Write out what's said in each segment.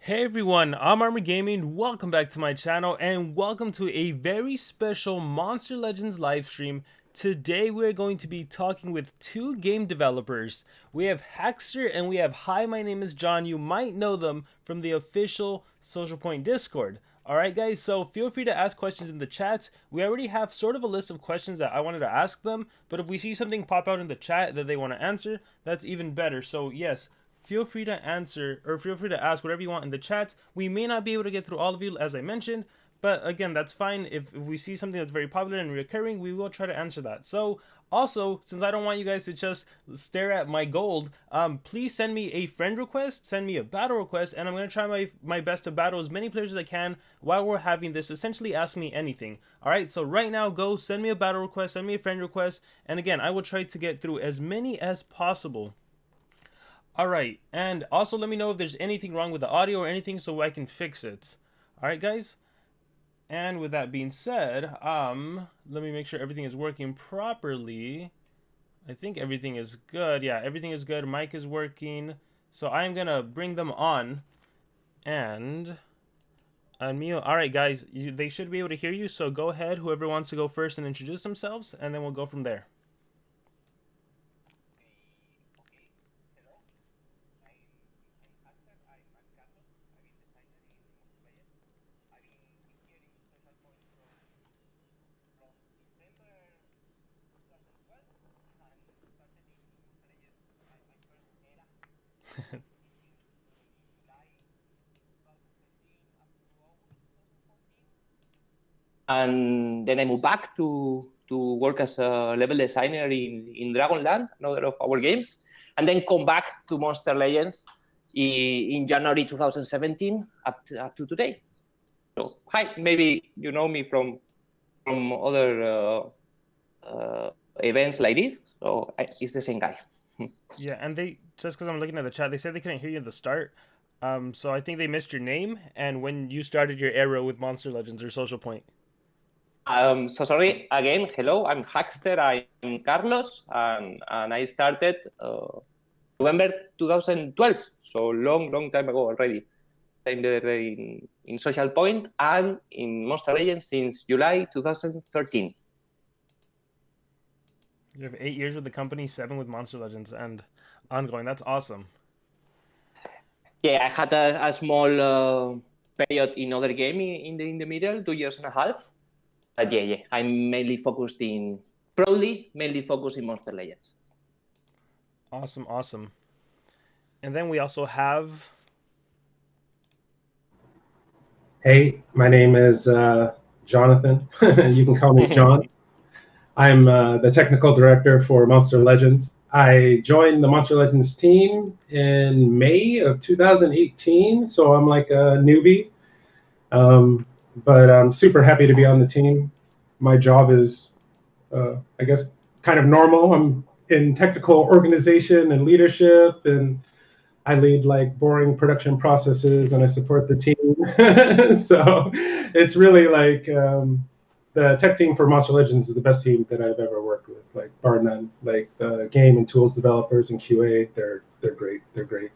Hey everyone, I'm Armor Gaming, welcome back to my channel, and welcome to a very special Monster Legends livestream. Today we're going to be talking with two game developers. We have Hackster and we have HiMyNameIsJon. You might know them from the official Social Point Discord. Alright guys, so feel free to ask questions in the chat. We already have sort of a list of questions that I wanted to ask them, but if we see something pop out in the chat that they want to answer, that's even better. So yes, feel free to answer or feel free to ask whatever you want in the chat. We may not be able to get through all of you, as I mentioned, but again, that's fine. If we see something that's very popular and recurring, we will try to answer that. So also, since I don't want you guys to just stare at my gold, please send me a friend request, send me a battle request, and I'm going to try my best to battle as many players as I can while we're having this. Essentially, ask me anything. Alright, so right now, go send me a battle request, send me a friend request, and again, I will try to get through as many as possible. Alright, and also let me know if there's anything wrong with the audio or anything so I can fix it. Alright guys, and with that being said, let me make sure everything is working properly. I think everything is good. Yeah, everything is good. Mic is working. So I'm gonna bring them on and unmute. Alright guys, they should be able to hear you, so go ahead, whoever wants to go first and introduce themselves, and then we'll go from there. And then I moved back to work as a level designer in Dragonland, another of our games, and then come back to Monster Legends in January 2017 up to today. So hi, maybe you know me from other events like this. So it's the same guy. Yeah, and they, just because I'm looking at the chat, they said they couldn't hear you at the start. So I think they missed your name and when you started your era with Monster Legends or Social Point. So sorry again. Hello, I'm Hackster. I'm Carlos, and I started November 2012. So long time ago already. I'm there in Social Point and in Monster Legends since July 2013. You have 8 years with the company, 7 with Monster Legends, and ongoing. That's awesome. Yeah, I had a small period in other game in the middle, 2.5 years. But yeah, I'm mainly focused in Monster Legends. Awesome. And then we also have... Hey, my name is Jonathan. You can call me John. I'm the technical director for Monster Legends. I joined the Monster Legends team in May of 2018, so I'm like a newbie. But I'm super happy to be on the team. My job is, I guess, kind of normal. I'm in technical organization and leadership, and I lead like boring production processes and I support the team. So it's really like the tech team for Monster Legends is the best team that I've ever worked with, like bar none. Like the game and tools developers and QA, they're great. They're great.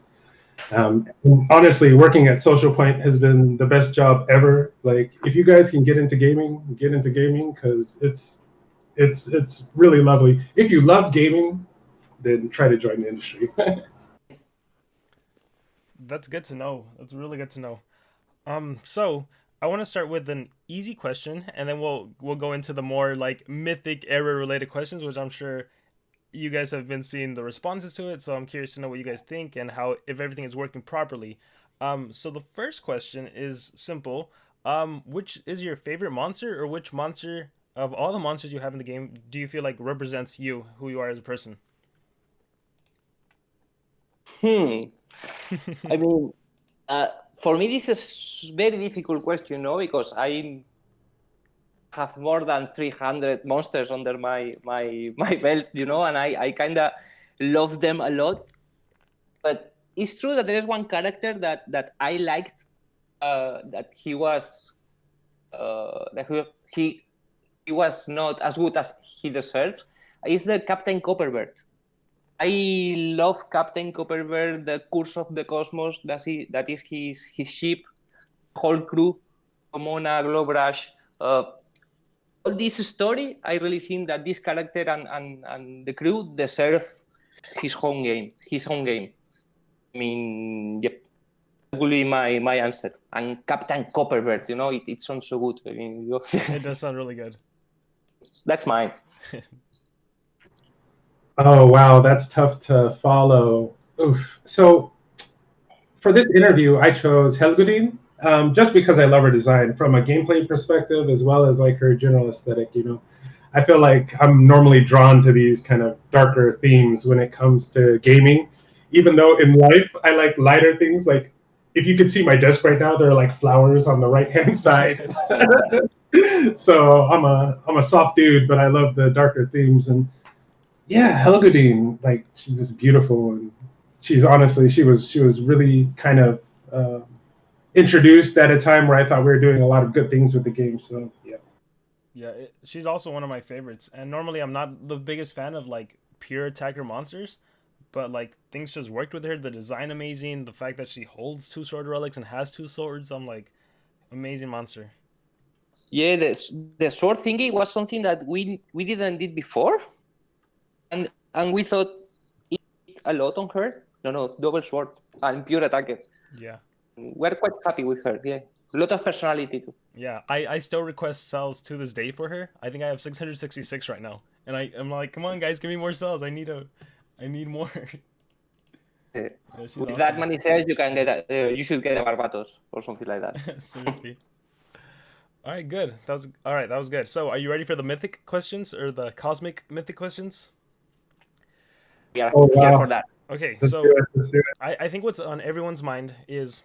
Honestly, working at Social Point has been the best job ever. Like if you guys can get into gaming because it's really lovely. If you love gaming, then try to join the industry. That's good to know. That's really good to know. So I want to start with an easy question, and then we'll go into the more like mythic era related questions, which I'm sure you guys have been seeing the responses to it. So I'm curious to know what you guys think and how, if everything is working properly. So the first question is simple. Which is your favorite monster, or which monster of all the monsters you have in the game do you feel like represents you, who you are as a person? I mean, for me, this is a very difficult question, because I have more than 300 monsters under my belt, and I kind of love them a lot. But it's true that there is one character that I liked, that he was he was not as good as he deserved. Is the Captain Copperbird. I love Captain Copperbeard, the Curse of the Cosmos. That is his ship, whole crew, Pomona, Glowbrush. All this story, I really think that this character and the crew deserve his own game. I mean, yep, that will be my answer. And Captain Copperbeard, it sounds so good. I mean, It does sound really good. That's mine. Oh, wow, that's tough to follow. Oof. So for this interview, I chose Helgudin, just because I love her design from a gameplay perspective, as well as like her general aesthetic. I feel like I'm normally drawn to these kind of darker themes when it comes to gaming, even though in life I like lighter things. Like if you could see my desk right now, there are like flowers on the right-hand side. So I'm a soft dude, but I love the darker themes. And yeah, Helgudin, like she's just beautiful, and she's honestly she was really kind of introduced at a time where I thought we were doing a lot of good things with the game. So yeah. Yeah, she's also one of my favorites. And normally I'm not the biggest fan of like pure attacker monsters, but like things just worked with her. The design amazing. The fact that she holds 2 sword relics and has 2 swords, I'm like, amazing monster. Yeah, the sword thingy was something that we didn't did before, and we thought it a lot on her. No, double sword and pure attacker. Yeah. We're quite happy with her. Yeah, a lot of personality too. Yeah, I still request cells to this day for her. I think I have 666 right now, and I'm like, come on guys, give me more cells. I need more. Yeah, with awesome. That many cells, you can get you should get a Barbatos or something like that. Seriously. All right, good. That was good. So, are you ready for the mythic questions or the cosmic mythic questions? Yeah, here for that. Okay, let's so do it. I think what's on everyone's mind is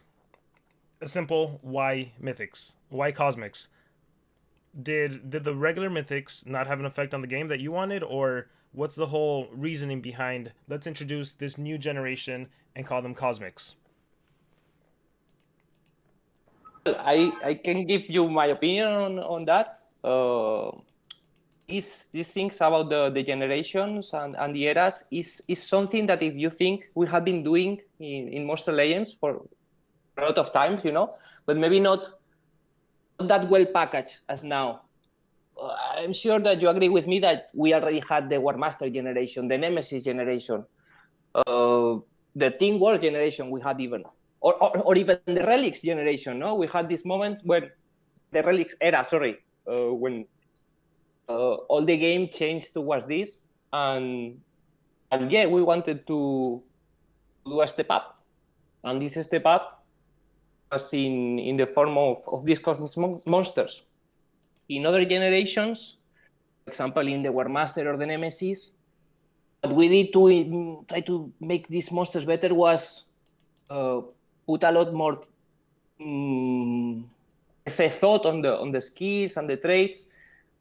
a simple why mythics, why cosmics. Did the regular mythics not have an effect on the game that you wanted, or what's the whole reasoning behind let's introduce this new generation and call them cosmics? I can give you my opinion on that. These things about the generations and the eras is something that if you think we have been doing in Monster Legends for a lot of times, but maybe not that well packaged as now. I'm sure that you agree with me that we already had the War Master generation, the Nemesis generation, the Team Wars generation we had even, or even the Relics generation. No, we had this moment when the Relics era, when all the game changed towards this, and yeah, we wanted to do a step up, and this step up was in the form of these cosmic monsters. In other generations, for example, in the War Master or the Nemesis, what we did to try to make these monsters better was put a lot more thought on the skills and the traits.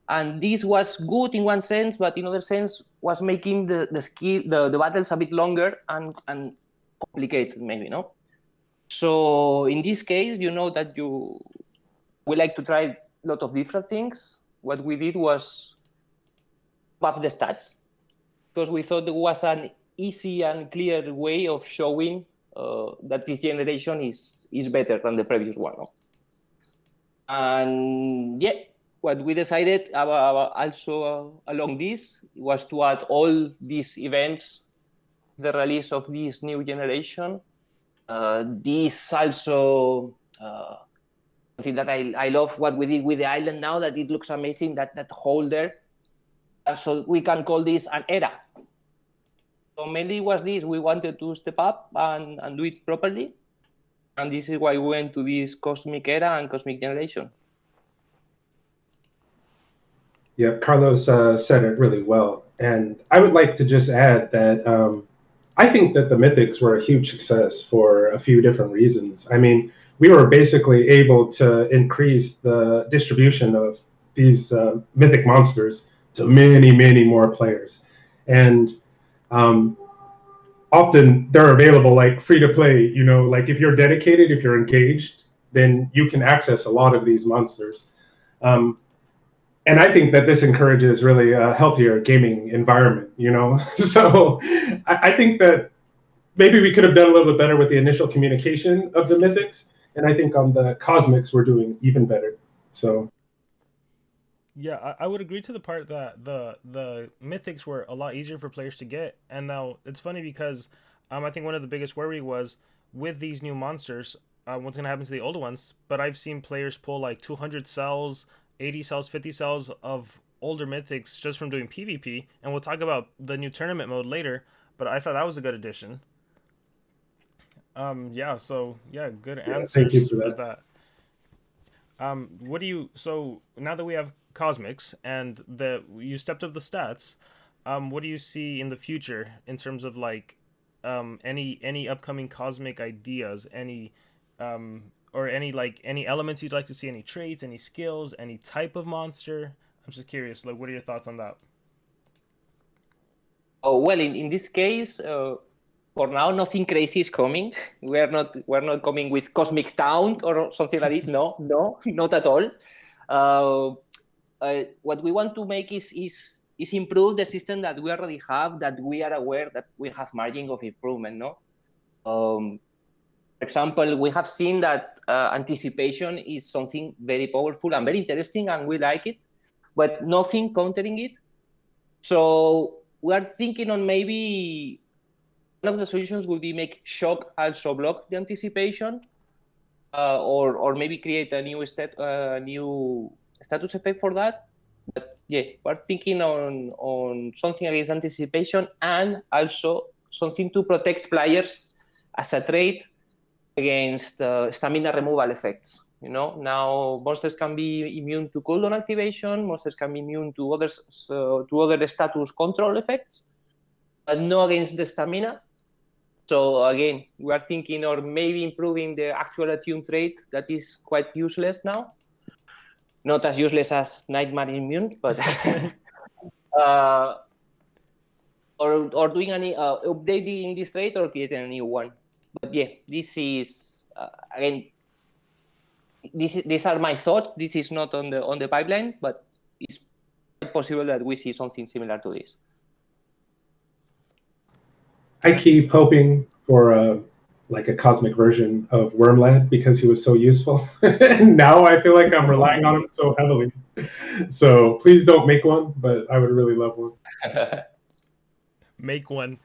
And this was good in one sense, but in other sense was making the battles a bit longer and complicated, maybe, no? So in this case, that we like to try a lot of different things. What we did was buff the stats, because we thought it was an easy and clear way of showing that this generation is better than the previous one. No? And yeah, what we decided also along this was to add all these events, the release of this new generation. This also something that I love what we did with the island now, that it looks amazing, that holder. So we can call this an era. So mainly was this, we wanted to step up and do it properly. And this is why we went to this cosmic era and cosmic generation. Yeah, Carlos said it really well. And I would like to just add that I think that the Mythics were a huge success for a few different reasons. I mean, we were basically able to increase the distribution of these Mythic monsters to many, many more players. And often they're available like free to play, like if you're dedicated, if you're engaged, then you can access a lot of these monsters. And I think that this encourages really a healthier gaming environment, So I think that maybe we could have done a little bit better with the initial communication of the mythics. And I think on the cosmics, we're doing even better. So Yeah, I would agree to the part that the mythics were a lot easier for players to get, and now it's funny because I think one of the biggest worry was with these new monsters, what's gonna happen to the older ones. But I've seen players pull like 200 cells, 80 cells, 50 cells of older mythics just from doing PvP, and we'll talk about the new tournament mode later. But I thought that was a good addition. Yeah, so yeah, good yeah, thank you answers for for that. that. What do you so now that we have cosmics and the you stepped up the stats, what do you see in the future in terms of like any upcoming cosmic ideas, any or any like any elements you'd like to see, any traits, any skills, any type of monster? I'm just curious, like what are your thoughts on that? Oh, well, in this case, for now, nothing crazy is coming. We're not coming with Cosmic Taunt or something like it. No, no, not at all. Uh, what we want to make is improve the system that we already have, that we are aware that we have margin of improvement. No, for example, we have seen that anticipation is something very powerful and very interesting, and we like it, but nothing countering it. So we are thinking on maybe one of the solutions will be make shock also block the anticipation, or maybe create a new status effect for that. But yeah, we're thinking on something against anticipation and also something to protect players as a trait against stamina removal effects. Now monsters can be immune to cooldown activation, monsters can be immune to other status control effects, but no against the stamina. So again, we are thinking or maybe improving the actual attune trait that is quite useless now. Not as useless as Nightmare Immune, but or doing any updating this trait or creating a new one. But yeah, this is again. These are my thoughts. This is not on the pipeline, but it's possible that we see something similar to this. I keep hoping for like a cosmic version of Wormlad because he was so useful. And now I feel like I'm relying on him so heavily. So please don't make one, but I would really love one. Make one.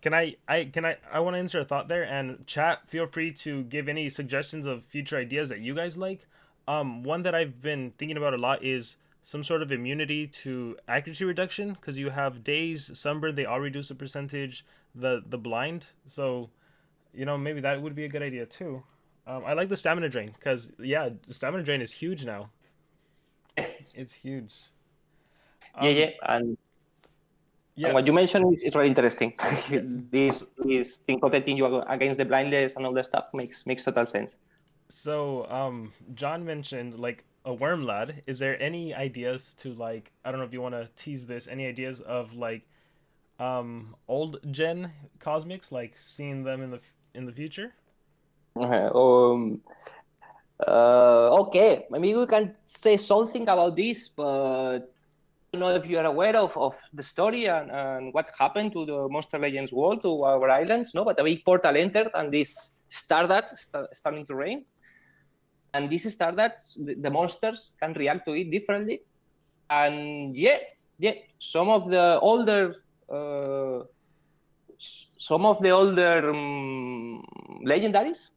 Can I want to insert a thought there, and chat, feel free to give any suggestions of future ideas that you guys like. One that I've been thinking about a lot is some sort of immunity to accuracy reduction, because you have days, sunburn, they all reduce the percentage, the blind. So, maybe that would be a good idea too. I like the stamina drain, because yeah, the stamina drain is huge now. It's huge. Yeah, and Yeah. what you mentioned is really interesting. this thing protecting you against the blindness and all that stuff makes total sense. So, John mentioned like a worm lad. Is there any ideas to like, I don't know if you want to tease this, any ideas of like old gen cosmics, like seeing them in the future? Okay, maybe we can say something about this, but I don't know if you are aware of the story and what happened to the Monster Legends world, to our islands, no? But a big portal entered and this Stardust starting to rain. And this Stardust, the monsters can react to it differently. And yeah, some of the older legendaries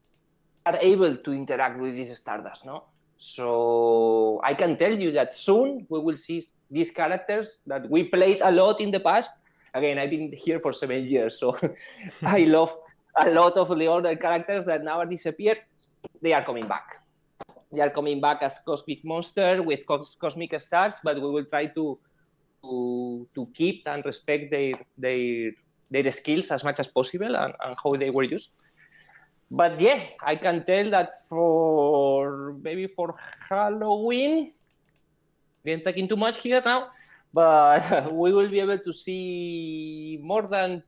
are able to interact with this Stardust, no? So I can tell you that soon we will see these characters that we played a lot in the past. Again, I've been here for 7 years, so I love a lot of the older characters that now disappeared. They are coming back. They are coming back as cosmic monster with cosmic stats, but we will try to keep and respect their skills as much as possible and how they were used. But yeah, I can tell that for Halloween, I'm talking too much here now, but we will be able to see more than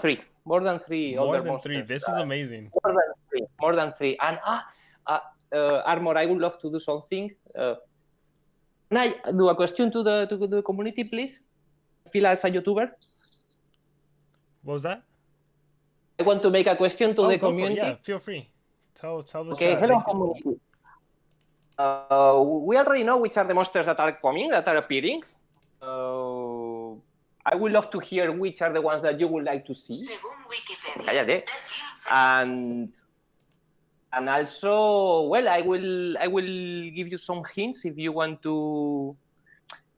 three More older than three. monsters. This is amazing. More than three. And Armor, I would love to do something. Can I do a question to the community, please? Feel as a YouTuber. What was that? I want to make a question to the go for it. community. Yeah, feel free. Tell the Okay, chat. hello community. We already know which are the monsters that are coming, that are appearing. I would love to hear which are the ones that you would like to see. Cállate. And also, well, I will give you some hints if you want to.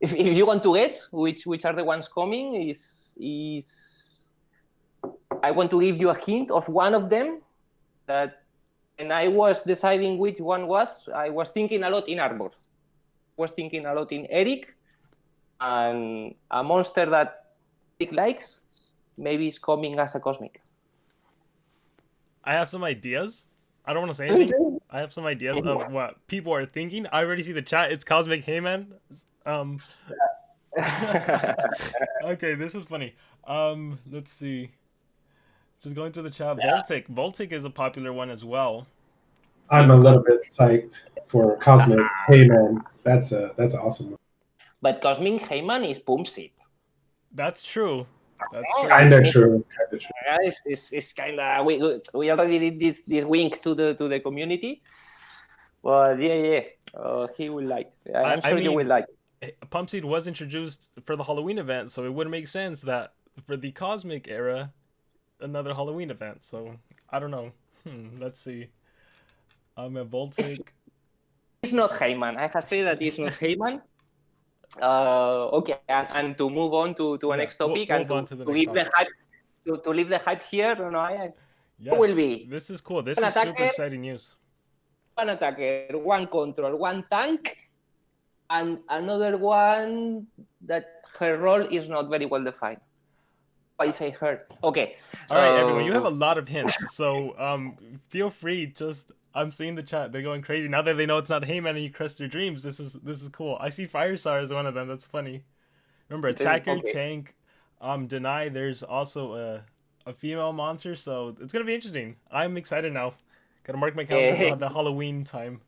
If you want to guess which are the ones coming, is I want to give you a hint of one of them that, and I was deciding which one was. I was thinking a lot in Arbor. I was thinking a lot in Eric, and a monster that Eric likes maybe is coming as a cosmic. I have some ideas. I don't want to say anything. I have some ideas of what people are thinking. I already see the chat. It's Cosmic Heyman. Okay, this is funny. Let's see. Just going through the chat. Yeah. Voltic is a popular one as well. I'm a little bit psyched for Cosmic Heyman. That's awesome. But Cosmic Heyman is Pumpseed. That's true. That's true. Kinda true. It's kind of we already did this wink to the community. Well, yeah. He will like. I'm sure you will like. Pumpseed was introduced for the Halloween event, so it would make sense that for the Cosmic era, another Halloween event. So I don't know. Let's see. I'm a Voltic. It's not Heyman. I have to say that it's not Heyman. Okay, and to move on to the next topic and to leave the hype, to leave the hype here. Who will be? This is cool. This is super exciting news. One attacker, one control, one tank, and another one that her role is not very well defined. I say her. Okay. All right, everyone. You have a lot of hints, so feel free. I'm seeing the chat. They're going crazy now that they know it's not Heyman and you crushed your dreams. This is cool. I see Firestar as one of them. That's funny. Remember, attacker, tank, deny. There's also a female monster, so it's gonna be interesting. I'm excited now. Gotta mark my calendar on the Halloween time.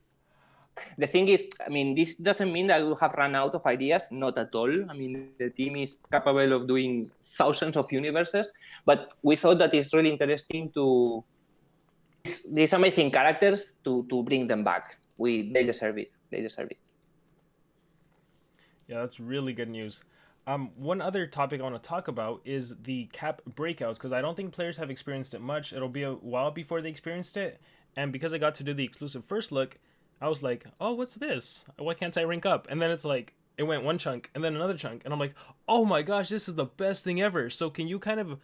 The thing is, I mean, this doesn't mean that we have run out of ideas. Not at all. I mean, the team is capable of doing thousands of universes, but we thought that it's really interesting to these amazing characters to bring them back. They deserve it. They deserve it. Yeah, that's really good news. One other topic I want to talk about is the cap breakouts, because I don't think players have experienced it much. It'll be a while before they experienced it, and because I got to do the exclusive first look, I was like, oh, what's this? Why can't I rank up? And then it's like, it went one chunk and then another chunk, and I'm like, oh my gosh, this is the best thing ever. So can you kind of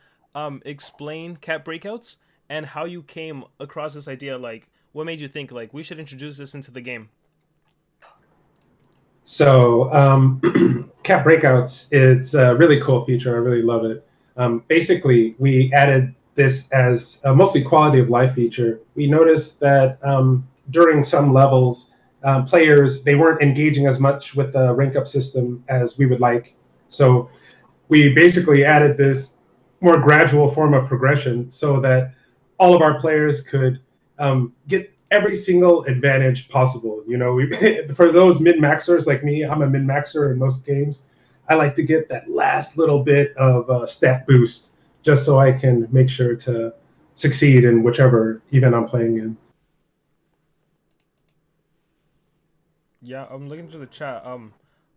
explain cap breakouts and how you came across this idea? Like, what made you think, like, we should introduce this into the game? So, cap breakouts, it's a really cool feature. I really love it. Basically, we added this as a mostly quality of life feature. We noticed that during some levels, players, they weren't engaging as much with the rank up system as we would like. So we basically added this more gradual form of progression so that all of our players could get every single advantage possible. You know, for those min-maxers like me, I'm a min-maxer in most games. I like to get that last little bit of stat boost just so I can make sure to succeed in whichever event I'm playing in. Yeah, I'm looking through the chat.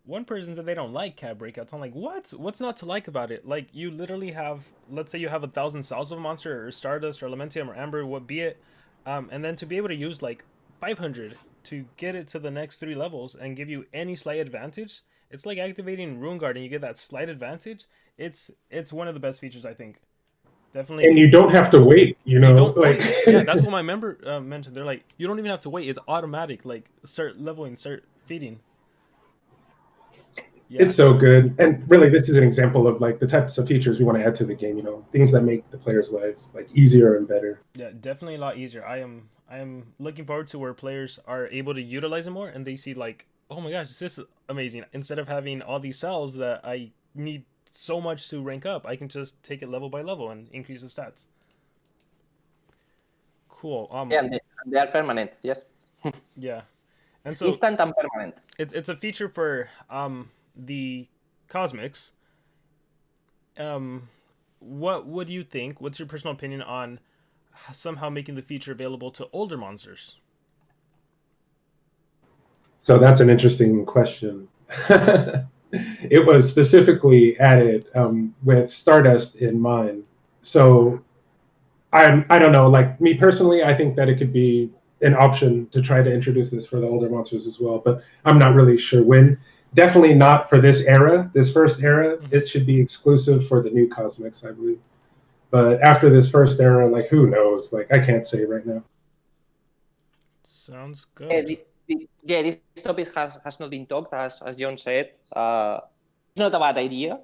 One person said they don't like cap breakouts. I'm like, what? What's not to like about it? Like, you literally have, let's say you have 1,000 cells of a monster, or Stardust, or Elementium, or Amber, what be it, and then to be able to use like 500 to get it to the next 3 levels and give you any slight advantage. It's like activating Rune Guard and you get that slight advantage. It's one of the best features, I think. Definitely. And you don't have to wait, you know. Yeah, that's what my member mentioned. They're like, you don't even have to wait. It's automatic. Like, start leveling, start feeding. Yeah. It's so good. And really, this is an example of like the types of features we want to add to the game, you know, things that make the players' lives like easier and better. Yeah, definitely a lot easier. I am looking forward to where players are able to utilize it more and they see like, oh my gosh, this is amazing. Instead of having all these cells that I need so much to rank up, I can just take it level by level and increase the stats. Cool. Yeah, they are permanent. Yes. Yeah. And It's so instant and permanent. it's a feature for the cosmics. What do you think? What's your personal opinion on somehow making the feature available to older monsters? So that's an interesting question. It was specifically added with Stardust in mind. So I don't know. Like me personally, I think that it could be an option to try to introduce this for the older monsters as well. But I'm not really sure when. Definitely not for this era, this first era. Mhm. It should be exclusive for the new Cosmics, I believe. But after this first era, like who knows? Like I can't say right now. Sounds Yeah, good. this topic has not been talked, as John said. It's not a bad idea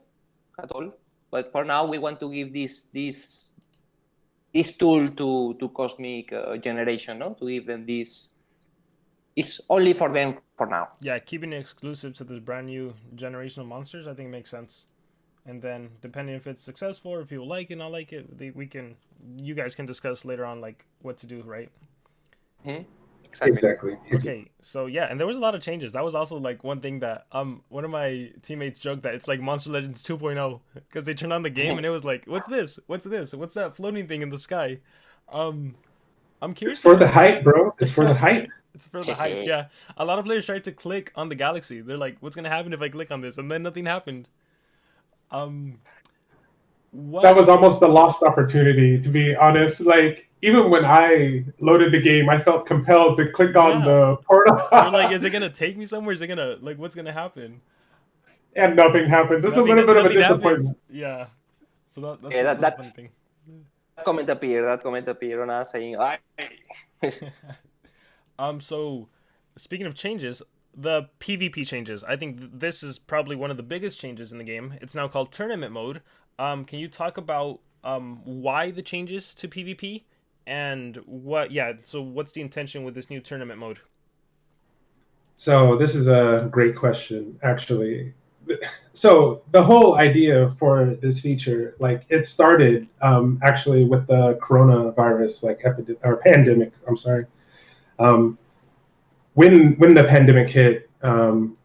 at all. But for now, we want to give this tool to Cosmic Generation, no? To give them this. It's only for them for now. Yeah, keeping it exclusive to this brand new generation of monsters, I think makes sense. And then, depending if it's successful or if people like it, not like it, you guys can discuss later on like what to do, right? Mm-hmm. Exactly. Okay, so yeah, and there was a lot of changes. That was also like one thing that one of my teammates joked that it's like Monster Legends 2.0 because they turned on the game and it was like, what's this? What's this? What's that floating thing in the sky? I'm curious. It's for the hype, bro. It's for the hype. It's for the hype. Yeah, a lot of players tried to click on the galaxy. They're like, what's gonna happen if I click on this? And then nothing happened. That was almost a lost opportunity, to be honest. Like even when I loaded the game, I felt compelled to click on the portal. You're like, is it gonna take me somewhere? Is it gonna like what's gonna happen? And nothing happened. It's a little bit of a disappointment. Yeah. So that's that funny thing. comment appeared on us saying, So speaking of changes, the PvP changes. I think this is probably one of the biggest changes in the game. It's now called tournament mode. Can you talk about why the changes to PvP and so what's the intention with this new tournament mode? So this is a great question, actually. So the whole idea for this feature, like it started actually with the coronavirus, like pandemic. I'm sorry. When the pandemic hit,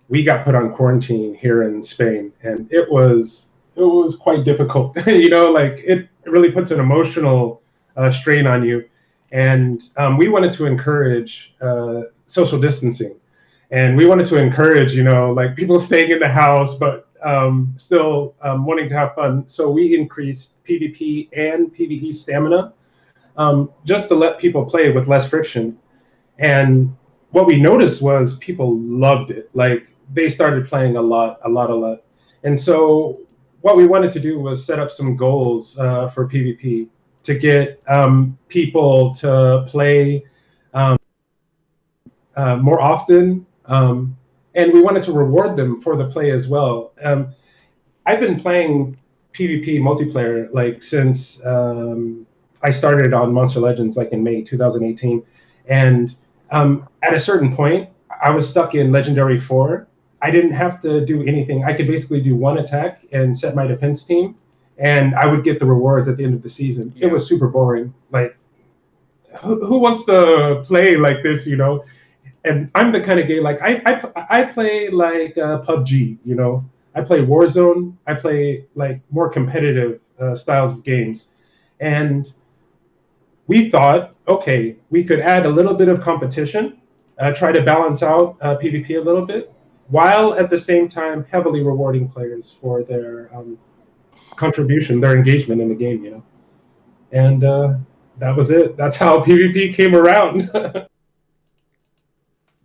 we got put on quarantine here in Spain, and it was quite difficult. Like it really puts an emotional strain on you. And we wanted to encourage social distancing, and we wanted to encourage, like people staying in the house, but still wanting to have fun. So we increased PvP and PvE stamina just to let people play with less friction. And what we noticed was people loved it. Like they started playing a lot. And so what we wanted to do was set up some goals for PvP to get people to play more often. And we wanted to reward them for the play as well. I've been playing PvP multiplayer like since I started on Monster Legends like in May 2018. And at a certain point, I was stuck in Legendary 4. I didn't have to do anything. I could basically do one attack and set my defense team, and I would get the rewards at the end of the season. Yeah. It was super boring. Like, who wants to play like this, And I'm the kind of guy, like, I play like PUBG, I play Warzone. I play like more competitive styles of games. And we thought, okay, we could add a little bit of competition, try to balance out PvP a little bit, while at the same time heavily rewarding players for their contribution, their engagement in the game, And that was it. That's how PvP came around.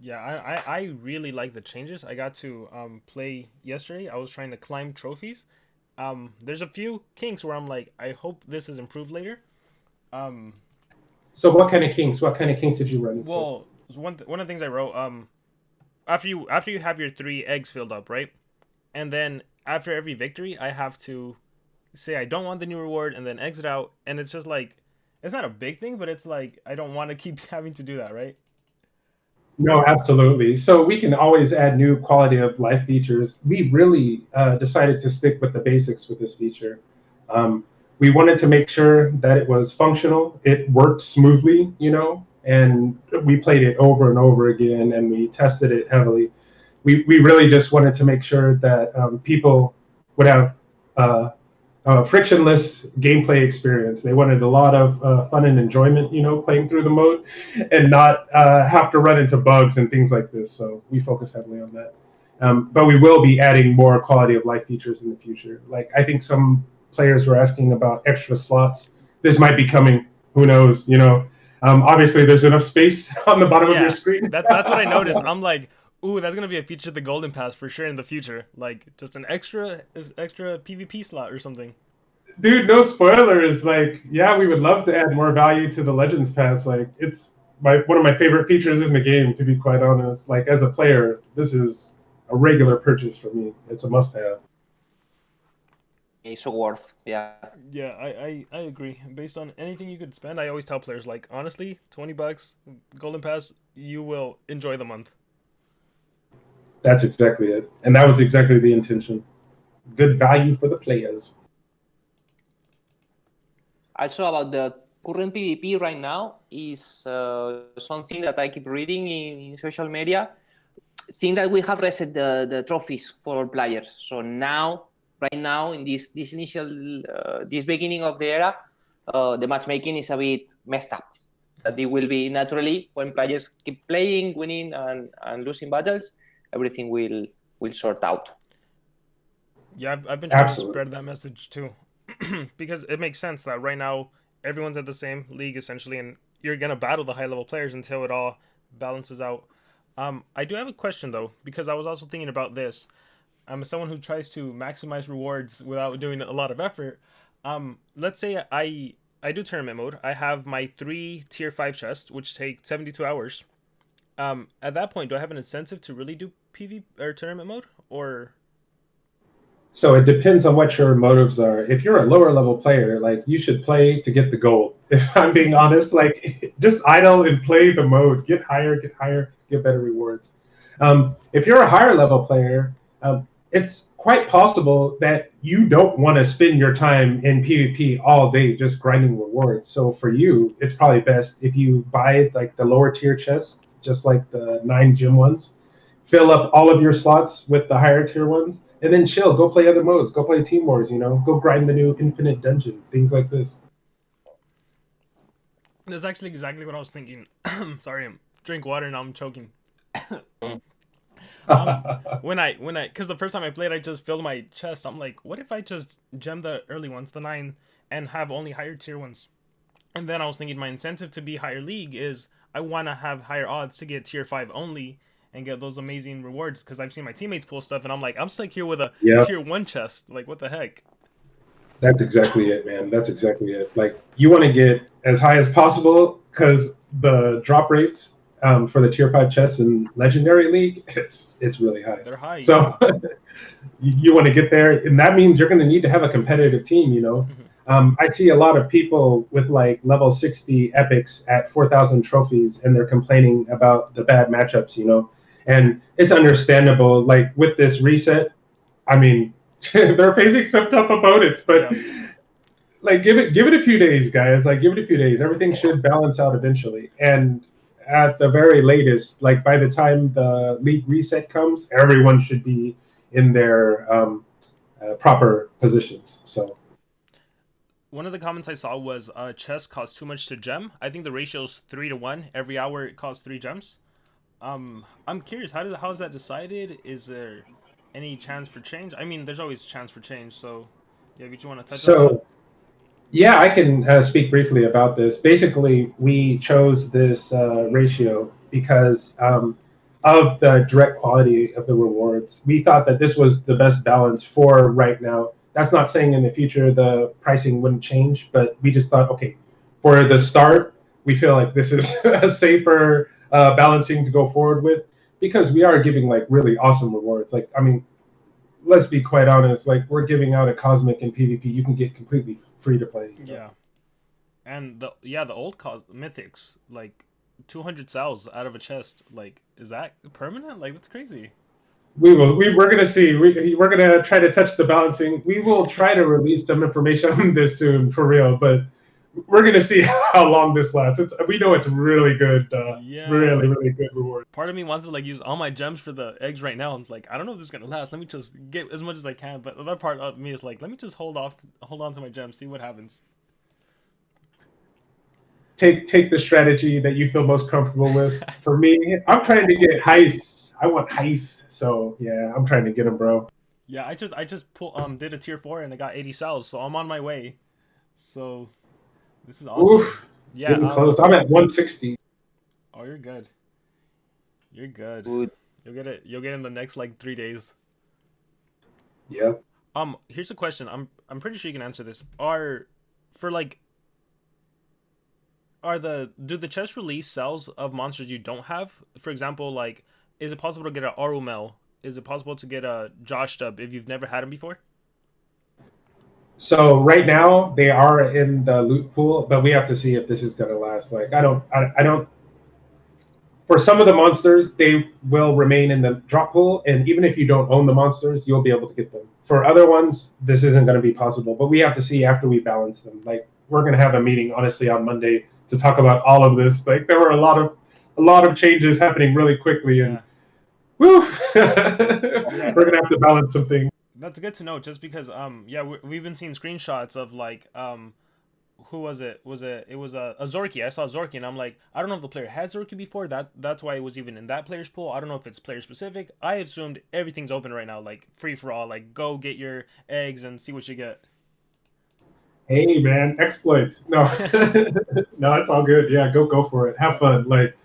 Yeah, I really like the changes. I got to play yesterday. I was trying to climb trophies. There's a few kinks where I'm like, I hope this is improved later. So what kind of kinks? What kind of kinks did you run into? Well, one of the things I wrote, after you have your 3 eggs filled up, right? And then after every victory, I have to say I don't want the new reward and then exit out. And it's just like, it's not a big thing, but it's like, I don't want to keep having to do that, right? No, absolutely. So we can always add new quality of life features. We really decided to stick with the basics with this feature. We wanted to make sure that it was functional, it worked smoothly, and we played it over and over again, and we tested it heavily. We really just wanted to make sure that people would have a frictionless gameplay experience. They wanted a lot of fun and enjoyment, playing through the mode, and not have to run into bugs and things like this. So we focus heavily on that. But we will be adding more quality of life features in the future. Like, I think some players were asking about extra slots. This might be coming. Who knows? Obviously, there's enough space on the bottom of your screen. That's what I noticed. I'm like, ooh, that's gonna be a feature of the Golden Pass for sure in the future. Like, just an extra PvP slot or something. Dude, no spoilers. Like, yeah, we would love to add more value to the Legends Pass. Like, it's one of my favorite features in the game, to be quite honest. Like, as a player, this is a regular purchase for me. It's a must-have. It's so worth, yeah. Yeah, I agree. Based on anything you could spend, I always tell players, like, honestly, $20, Golden Pass, you will enjoy the month. That's exactly it. And that was exactly the intention. Good value for the players. Also, about the current PvP right now is something that I keep reading in social media. Think that we have reset the trophies for all players. So now, right now, in this beginning of the era, the matchmaking is a bit messed up. That it will be naturally when players keep playing, winning and losing battles, everything will sort out. Yeah, I've been trying to spread that message too, because it makes sense that right now everyone's at the same league essentially, and you're gonna battle the high level players until it all balances out. I do have a question though, because I was also thinking about this. I'm someone who tries to maximize rewards without doing a lot of effort. Let's say I do tournament mode. I have my 3 tier 5 chests, which take 72 hours. At that point, do I have an incentive to really do PvP or tournament mode, or? So it depends on what your motives are. If you're a lower level player, like, you should play to get the gold. If I'm being honest, like, just idle and play the mode. Get higher, get better rewards. If you're a higher level player, it's quite possible that you don't want to spend your time in PvP all day just grinding rewards. So for you, it's probably best if you buy like the lower tier chests, just like the 9 gym ones, fill up all of your slots with the higher tier ones, and then chill. Go play other modes. Go play Team Wars. Go grind the new Infinite Dungeon. Things like this. That's actually exactly what I was thinking. Sorry, I'm drink water now. I'm choking. Because the first time I played, I just filled my chest. I'm like, what if I just gem the early ones, the 9, and have only higher tier ones? And then I was thinking my incentive to be higher league is I want to have higher odds to get tier 5 only and get those amazing rewards, because I've seen my teammates pull stuff and I'm like, I'm stuck here with a tier 1 chest. Like, what the heck? That's exactly it, man. That's exactly it. Like, you want to get as high as possible, because the drop rates for the tier 5 chests in Legendary League, it's really high. They're high. So you want to get there, and that means you're going to need to have a competitive team, I see a lot of people with like level 60 epics at 4,000 trophies, and they're complaining about the bad matchups, and it's understandable. Like, with this reset, I mean, they're facing some tough opponents, but like, give it a few days, guys. Like, give it a few days. Everything should balance out eventually. And at the very latest, like, by the time the league reset comes, everyone should be in their proper positions. So one of the comments I saw was chess costs too much to gem. I think the ratio is 3 to 1. Every hour it costs 3 gems. I'm curious, how is that decided? Is there any chance for change? I mean, there's always chance for change. So yeah, if you want to touch on that. Yeah, I can speak briefly about this. Basically, we chose this ratio because of the direct quality of the rewards. We thought that this was the best balance for right now. That's not saying in the future the pricing wouldn't change, but we just thought, okay, for the start, we feel like this is a safer balancing to go forward with, because we are giving like really awesome rewards. Like, I mean, let's be quite honest, like, we're giving out a Cosmic in PvP you can get completely free to play. Yeah. And the old mythics, like 200 cells out of a chest, like, is that permanent? Like, that's crazy. We're gonna see. We're gonna try to touch the balancing. We will try to release some information on this soon, for real. But we're gonna see how long this lasts. We know it's really good, Yeah. really good reward. Part of me wants to like use all my gems for the eggs right now. I'm like, I don't know if this is gonna last. Let me just get as much as I can. But the other part of me is like, let me just hold on to my gems, see what happens. Take the strategy that you feel most comfortable with. For me, I'm trying to get heists. I want heists, so yeah, I'm trying to get them, bro. Yeah, I just did a tier 4 and I got 80 cells, so I'm on my way. So this is awesome. Oof, Yeah, getting close. I'm at 160. Oh, you're good. You're good. Good. You'll get it. You'll get it in the next like 3 days. Yeah. Here's a question. I'm pretty sure you can answer this. Do the chest release cells of monsters you don't have? For example, like, is it possible to get a Arumel? Is it possible to get a Josh Dub if you've never had him before? So right now they are in the loot pool, but we have to see if this is gonna last. Like I don't. For some of the monsters, they will remain in the drop pool, and even if you don't own the monsters, you'll be able to get them. For other ones, this isn't going to be possible, but we have to see after we balance them. Like we're going to have a meeting, honestly, on Monday to talk about all of this. Like there were a lot of changes happening really quickly, and woo, we're going to have to balance some things. That's good to know, just because we've been seeing screenshots of like who was it? It was a Zorky. I saw Zorky and I'm like, I don't know if the player had Zorky before. That's why it was even in that player's pool. I don't know if it's player specific. I assumed everything's open right now, like free for all. Like go get your eggs and see what you get. Hey man, exploits. No, no, it's all good. Yeah, go for it. Have fun. Like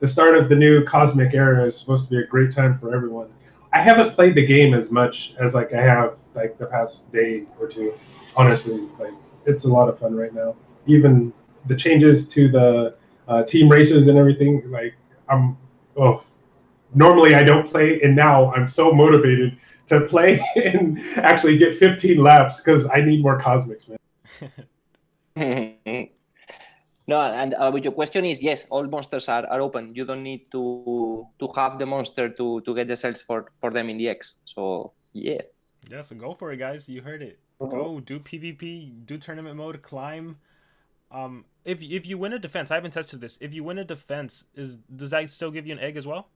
the start of the new cosmic era is supposed to be a great time for everyone. I haven't played the game as much as like I have like the past day or two. Honestly, like it's a lot of fun right now. Even the changes to the team races and everything. Like normally I don't play, and now I'm so motivated to play and actually get 15 laps because I need more cosmics, man. No, and with your question is yes, all monsters are open. You don't need to have the monster to get the cells for them in the X. So yeah. Yeah, so go for it, guys. You heard it. Go do PvP, do tournament mode, climb. If you win a defense, I haven't tested this. If you win a defense, does that still give you an egg as well?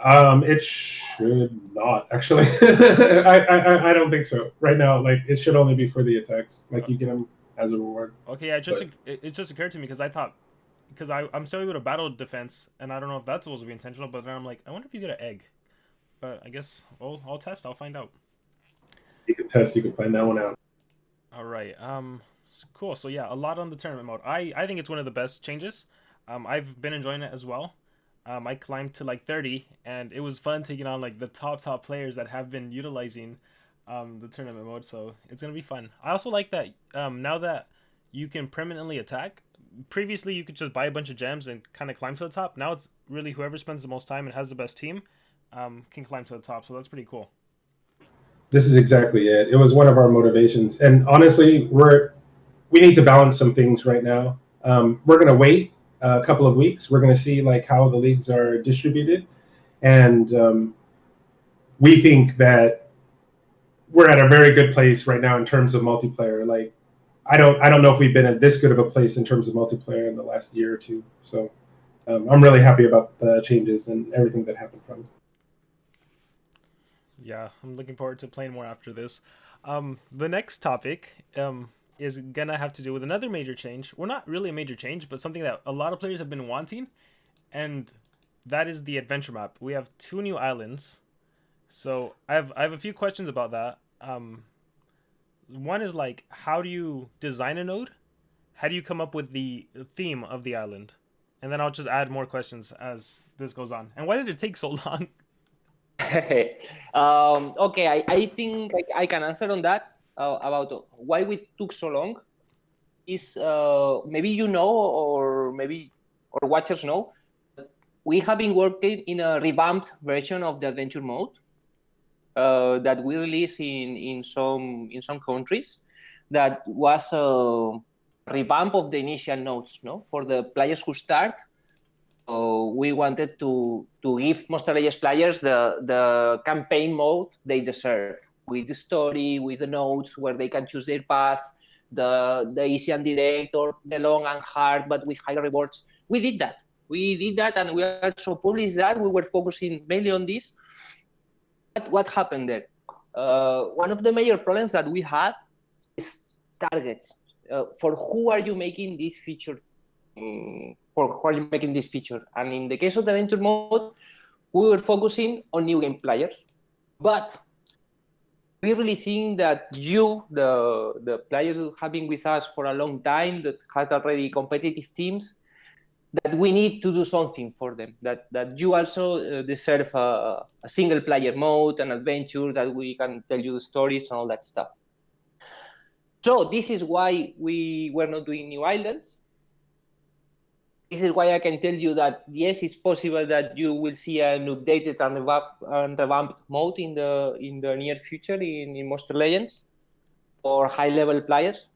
It should not actually. I don't think so. Right now, like it should only be for the attacks. Like you get them as a reward. Okay, yeah, it just occurred to me because I thought, because I'm still able to battle defense, and I don't know if that's supposed to be intentional, but then I'm like, I wonder if you get an egg. But I guess I'll test. I'll find out. You can test. You can find that one out. All right. Cool. So yeah, a lot on the tournament mode. I think it's one of the best changes. I've been enjoying it as well. I climbed to like 30, and it was fun taking on like the top players that have been utilizing the tournament mode. So it's gonna be fun. I also like that now that you can permanently attack. Previously, you could just buy a bunch of gems and kind of climb to the top. Now it's really whoever spends the most time and has the best team can climb to the top. So that's pretty cool. This is exactly it. It was one of our motivations, and honestly, we need to balance some things right now. We're gonna wait a couple of weeks. We're gonna see like how the leagues are distributed, and we think that we're at a very good place right now in terms of multiplayer. Like, I don't know if we've been at this good of a place in terms of multiplayer in the last year or two. So, I'm really happy about the changes and everything that happened from it. Yeah, I'm looking forward to playing more after this. The next topic is gonna have to do with another major change. Well, not really a major change, but something that a lot of players have been wanting, and that is the adventure map. We have 2 new islands, so I have a few questions about that. One is like, how do you design a node? How do you come up with the theme of the island? And then I'll just add more questions as this goes on. And why did it take so long? Okay, I think I can answer on that about why we took so long. Is maybe you know, or maybe our watchers know, we have been working in a revamped version of the adventure mode that we released in some countries. That was a revamp of the initial nodes, no, for the players who start. We wanted to give Monster Legends players the campaign mode they deserve, with the story, with the nodes where they can choose their path, the easy and direct or the long and hard, but with higher rewards. We did that. And we also published that. We were focusing mainly on this. But what happened there? One of the major problems that we had is targets. For who are you making this feature? And in the case of the adventure mode, we were focusing on new game players. But we really think that the players who have been with us for a long time, that had already competitive teams, that we need to do something for them, that you also deserve a single player mode, an adventure that we can tell you the stories and all that stuff. So this is why we were not doing new islands. This is why I can tell you that yes, it's possible that you will see an updated and revamped mode in the near future in Monster Legends for high-level players.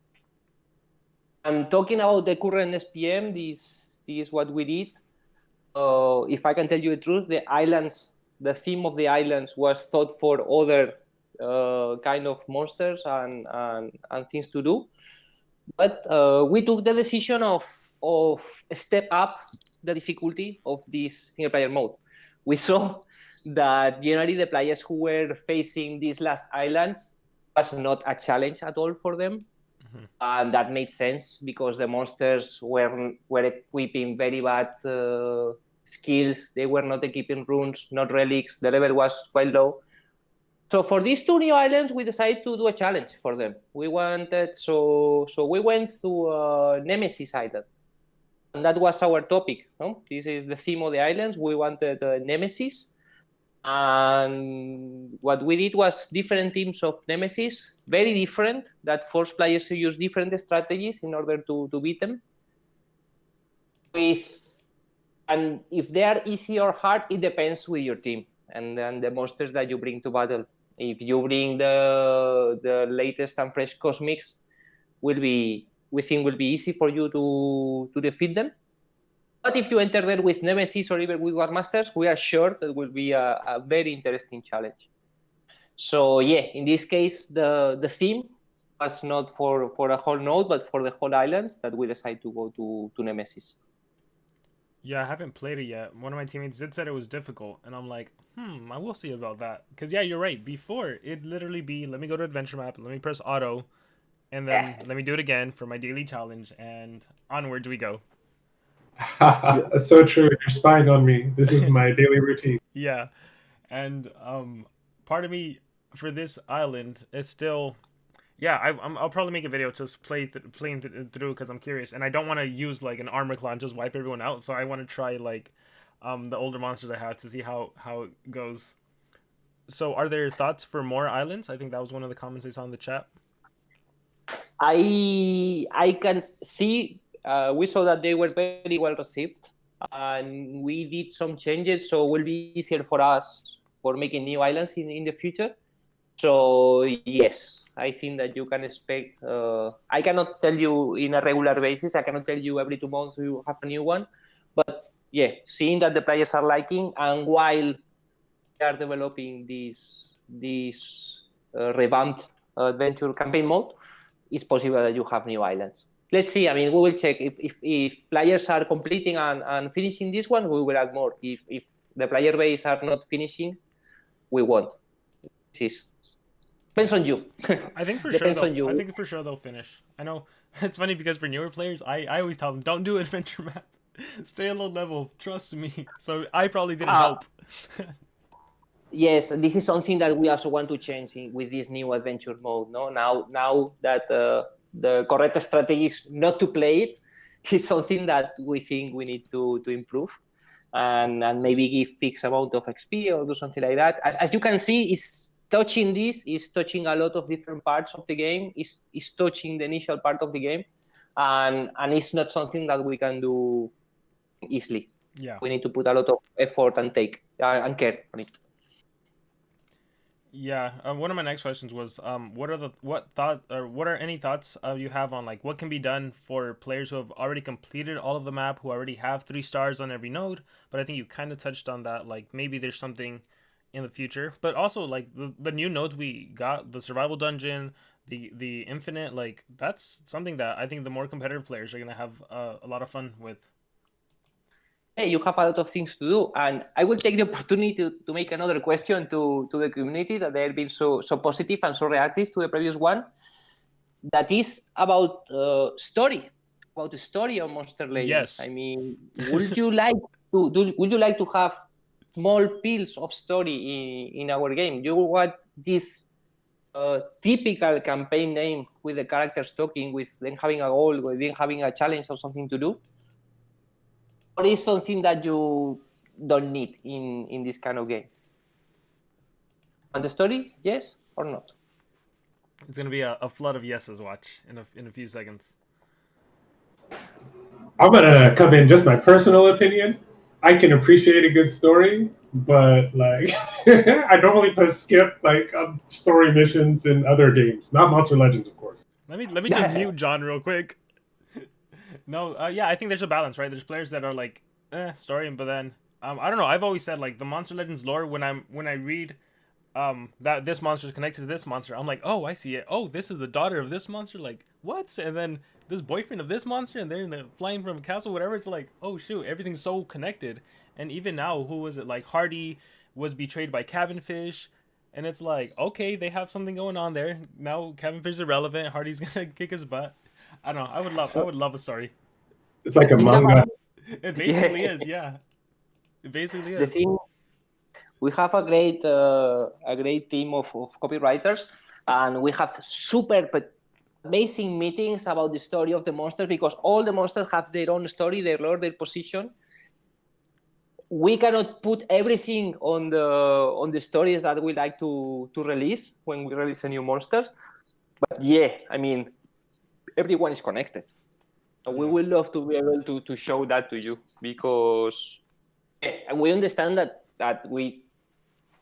And talking about the current SPM, this is what we did. If I can tell you the truth, the theme of the islands was thought for other kind of monsters and things to do. But we took the decision of step up the difficulty of this single player mode. We saw that generally the players who were facing these last islands was not a challenge at all for them. Mm-hmm. And that made sense because the monsters were equipping very bad skills. They were not equipping runes, not relics. The level was quite low. So for these two new islands, we decided to do a challenge for them. We wanted, so we went to Nemesis Island. And that was our topic. No? This is the theme of the islands. We wanted Nemesis. And what we did was different teams of Nemesis, very different, that forced players to use different strategies in order to beat them. And if they are easy or hard, it depends with your team and then the monsters that you bring to battle. If you bring the latest and fresh cosmics, we think will be easy for you to defeat them. But if you enter there with Nemesis or even with War Masters, we are sure that will be a very interesting challenge. So yeah, in this case, the theme was not for a whole node, but for the whole islands that we decided to go to Nemesis. Yeah, I haven't played it yet. One of my teammates did said it was difficult, and I'm like, I will see about that. Because yeah, you're right. Before, it'd literally be, let me go to adventure map, let me press auto, and then let me do it again for my daily challenge, and onwards we go. So true. You're spying on me. This is my daily routine. Yeah, and part of me for this island is still, yeah, I'll probably make a video just playing through because I'm curious, and I don't want to use like an armor claw and just wipe everyone out. So I want to try like the older monsters I have to see how it goes. So are there thoughts for more islands? I think that was one of the comments I saw in the chat. I can see. We saw that they were very well received, and we did some changes, so it will be easier for us for making new islands in the future. So yes, I think that you can expect. I cannot tell you in a regular basis. I cannot tell you every 2 months you have a new one, but yeah, seeing that the players are liking, and while they are developing this revamped adventure campaign mode, it's possible that you have new islands. Let's see. I mean, we will check if players are completing and finishing this one, we will add more. If the player base are not finishing, we won't. Depends on you. I think for sure. I think for sure they'll finish. I know it's funny because for newer players, I always tell them don't do adventure map, stay a low level. Trust me. So I probably didn't help. Yes, this is something that we also want to change with this new adventure mode. No, now that the correct strategy is not to play it, is something that we think we need to improve, and maybe give fixed amount of XP or do something like that. As you can see, is touching a lot of different parts of the game. Is touching the initial part of the game, and it's not something that we can do easily. Yeah, we need to put a lot of effort and care on it. Yeah, one of my next questions was, what are any thoughts you have on like what can be done for players who have already completed all of the map, who already have 3 stars on every node? But I think you kind of touched on that, like maybe there's something in the future, but also like the new nodes we got, the survival dungeon, the infinite, like that's something that I think the more competitive players are gonna have a lot of fun with. Hey, you have a lot of things to do, and I will take the opportunity to make another question to the community that they've been so positive and so reactive to the previous one. That is about story, about the story of Monster Legends. Yes. I mean, would you like to have small pills of story in our game? You want this typical campaign name with the characters talking, with them having a goal, with them having a challenge or something to do? Or is something that you don't need in this kind of game? And the story, yes or not? It's gonna be a flood of yeses. Watch in a few seconds. I'm gonna come in just my personal opinion. I can appreciate a good story, but like I normally skip like story missions in other games, not Monster Legends, of course. Let me just mute John real quick. No, yeah, I think there's a balance, right? There's players that are like, story, but then I don't know. I've always said like the Monster Legends lore when I read that this monster is connected to this monster, I'm like, oh, I see it. Oh, this is the daughter of this monster. Like, what? And then this boyfriend of this monster, and they're flying from a castle, whatever. It's like, oh shoot, everything's so connected. And even now, who was it? Like Hardy was betrayed by Cabinfish, and it's like, okay, they have something going on there. Now Cabinfish is irrelevant. Hardy's gonna kick his butt. I don't know. I would love a story. It's like a manga. It basically is, yeah. It basically is. The thing, we have a great team of copywriters, and we have super amazing meetings about the story of the monsters, because all the monsters have their own story, their lore, their position. We cannot put everything on the stories that we like to release when we release a new monster. But yeah, I mean, everyone is connected. And we would love to be able to show that to you, because we understand that we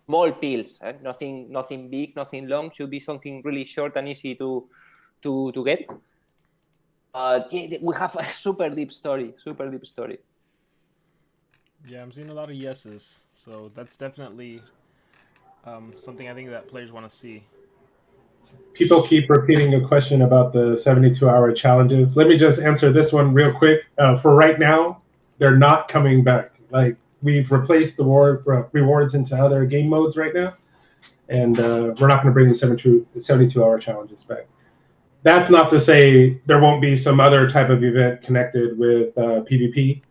small pills, nothing big, nothing long, should be something really short and easy to get. Yeah, we have a super deep story. Yeah, I'm seeing a lot of yeses, so that's definitely something I think that players want to see. People keep repeating a question about the 72-hour challenges. Let me just answer this one real quick. For right now, they're not coming back. Like, we've replaced the rewards into other game modes right now, and we're not going to bring the 72-hour challenges back. That's not to say there won't be some other type of event connected with PvP.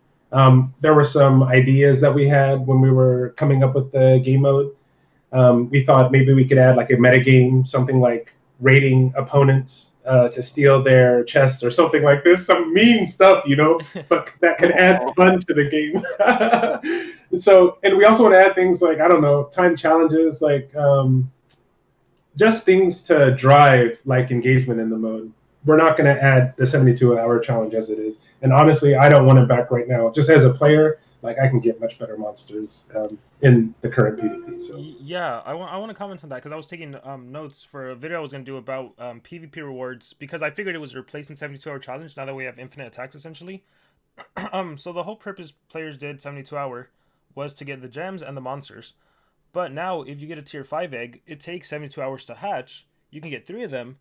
There were some ideas that we had when we were coming up with the game mode. We thought maybe we could add like a metagame, something like raiding opponents to steal their chests or something like this, some mean stuff, but that could add fun to the game. So, and we also want to add things like, I don't know, time challenges, like just things to drive like engagement in the mode. We're not going to add the 72-hour challenge as it is. And honestly, I don't want it back right now. Just as a player, like I can get much better monsters in the current PvP. So yeah, I want to comment on that, because I was taking notes for a video I was going to do about PvP rewards, because I figured it was replacing 72-hour challenge now that we have infinite attacks essentially. So the whole purpose players did 72-hour was to get the gems and the monsters. But now if you get a tier 5 egg, it takes 72 hours to hatch. You can get 3 of them.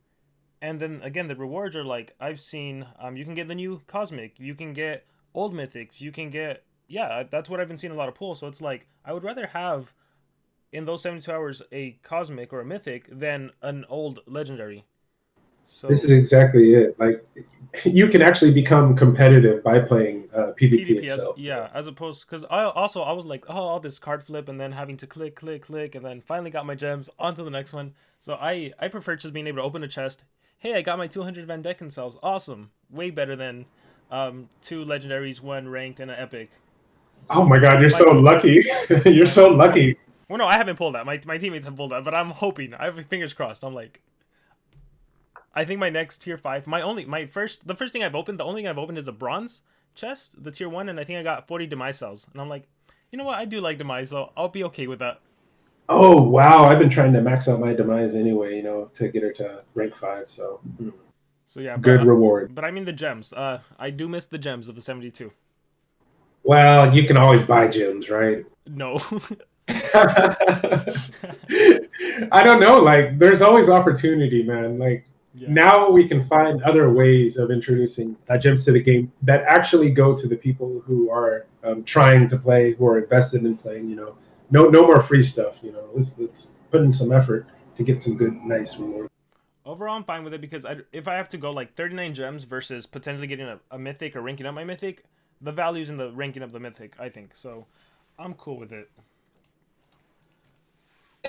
And then again, the rewards are like, I've seen, you can get the new cosmic, you can get old mythics, you can get, yeah, that's what I've been seeing a lot of pulls. So it's like, I would rather have in those 72 hours a cosmic or a mythic than an old legendary. So this is exactly it. Like, you can actually become competitive by playing PvP itself. Yeah, as opposed, because I was like, oh, all this card flip and then having to click, and then finally got my gems, onto the next one. So I prefer just being able to open a chest. Hey, I got my 200 Van Decken cells. Awesome. Way better than 2 legendaries, 1 ranked, and an epic. So, oh my god, you're so lucky. You're so lucky. Well, no, I haven't pulled that. My teammates have pulled that, but I'm hoping. I have fingers crossed. I'm like, I think my next tier 5, the first thing I've opened, the only thing I've opened is a bronze chest, the tier 1, and I think I got 40 demise cells. And I'm like, you know what? I do like demise, so I'll be okay with that. Oh wow! I've been trying to max out my demise anyway, to get her to rank 5. So yeah, good reward. But I mean the gems. I do miss the gems of the 72. Well, you can always buy gems, right? No. I don't know. Like, there's always opportunity, man. Like, Yeah. Now we can find other ways of introducing gems to the game that actually go to the people who are trying to play, who are invested in playing. No more free stuff. Let's put in some effort to get some good, nice rewards. Overall, I'm fine with it because if I have to go like 39 gems versus potentially getting a mythic or ranking up my mythic, the value's in the ranking up the mythic, I think. So I'm cool with it.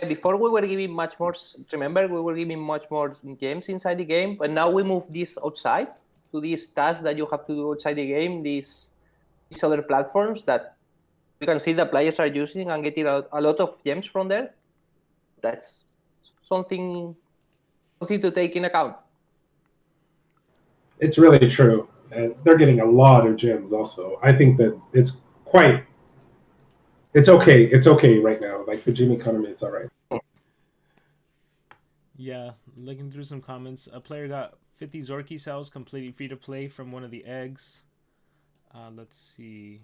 Before we were giving much more, remember, we were giving much more games inside the game, but now we move this outside to these tasks that you have to do outside the game, these other platforms that you can see the players are using and getting a lot of gems from there. That's something to take in account. It's really true. They're getting a lot of gems also. I think that it's okay. It's okay right now. Like the gem economy, it's all right. Yeah, looking through some comments. A player got 50 Zorky cells completely free to play from one of the eggs. Let's see.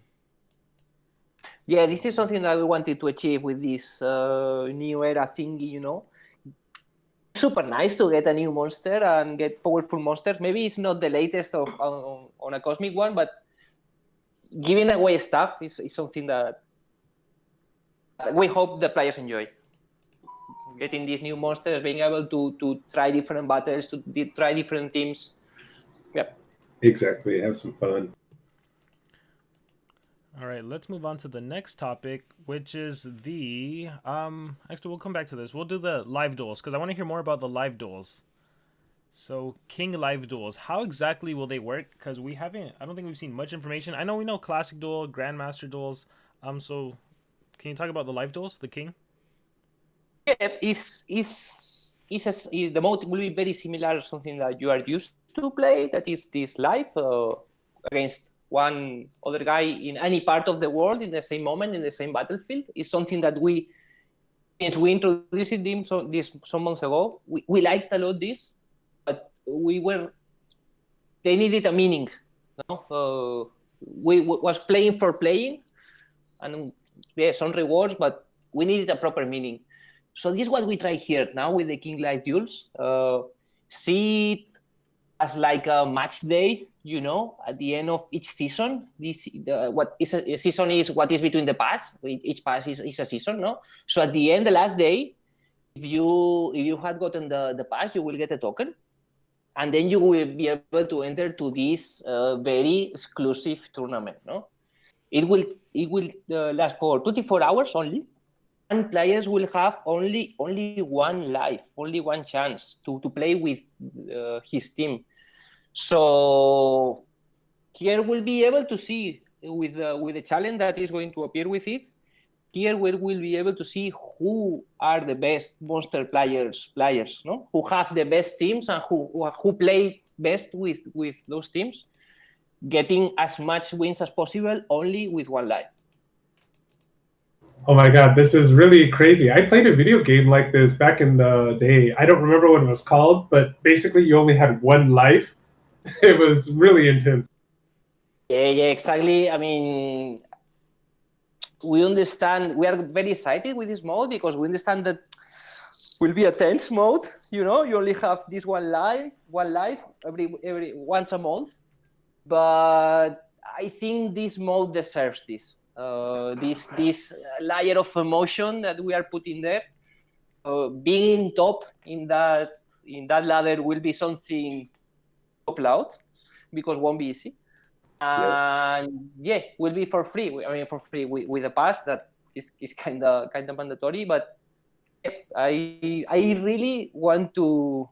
Yeah, this is something that we wanted to achieve with this new era thingy, Super nice to get a new monster and get powerful monsters. Maybe it's not the latest on a cosmic one, but giving away stuff is something that we hope the players enjoy. Getting these new monsters, being able to try different battles, to try different teams. Yep. Exactly. Have some fun. All right, let's move on to the next topic, which is the actually we'll come back to this. We'll do the live duels because I want to hear more about the live duels. So King live duels, how exactly will they work? Because I don't think we've seen much information. I know we know classic duel, grandmaster duels. So can you talk about the live duels, the King? Yeah, the mode will be very similar to something that you are used to play. That is this live against one other guy in any part of the world in the same moment, in the same battlefield. Is something that since we introduced it some months ago, we liked a lot this, but they needed a meaning. No? We was playing for playing, and some rewards, but we needed a proper meaning. So this is what we try here now with the King Live Duels. See it as like a match day, at the end of each season. What is a season is what is between the pass. Each pass is a season, no? So at the end, the last day, if you had gotten the pass, you will get a token, and then you will be able to enter to this very exclusive tournament, no? It will last for 24 hours only. And players will have only one life, only one chance to play with his team. So here we'll be able to see with the challenge that is going to appear with it. Here we will be able to see who are the best monster players, no? Who have the best teams and who play best with those teams, getting as much wins as possible only with one life. Oh my god, this is really crazy. I played a video game like this back in the day. I don't remember what it was called, but basically you only had one life. It was really intense. Yeah, exactly. I mean, we are very excited with this mode because we understand that will be a tense mode. You only have this one life every once a month. But I think this mode deserves this. This layer of emotion that we are putting there, being top in that ladder will be something top loud because won't be easy, and will be for free. I mean, for free with a pass that is kind of mandatory. But I really want to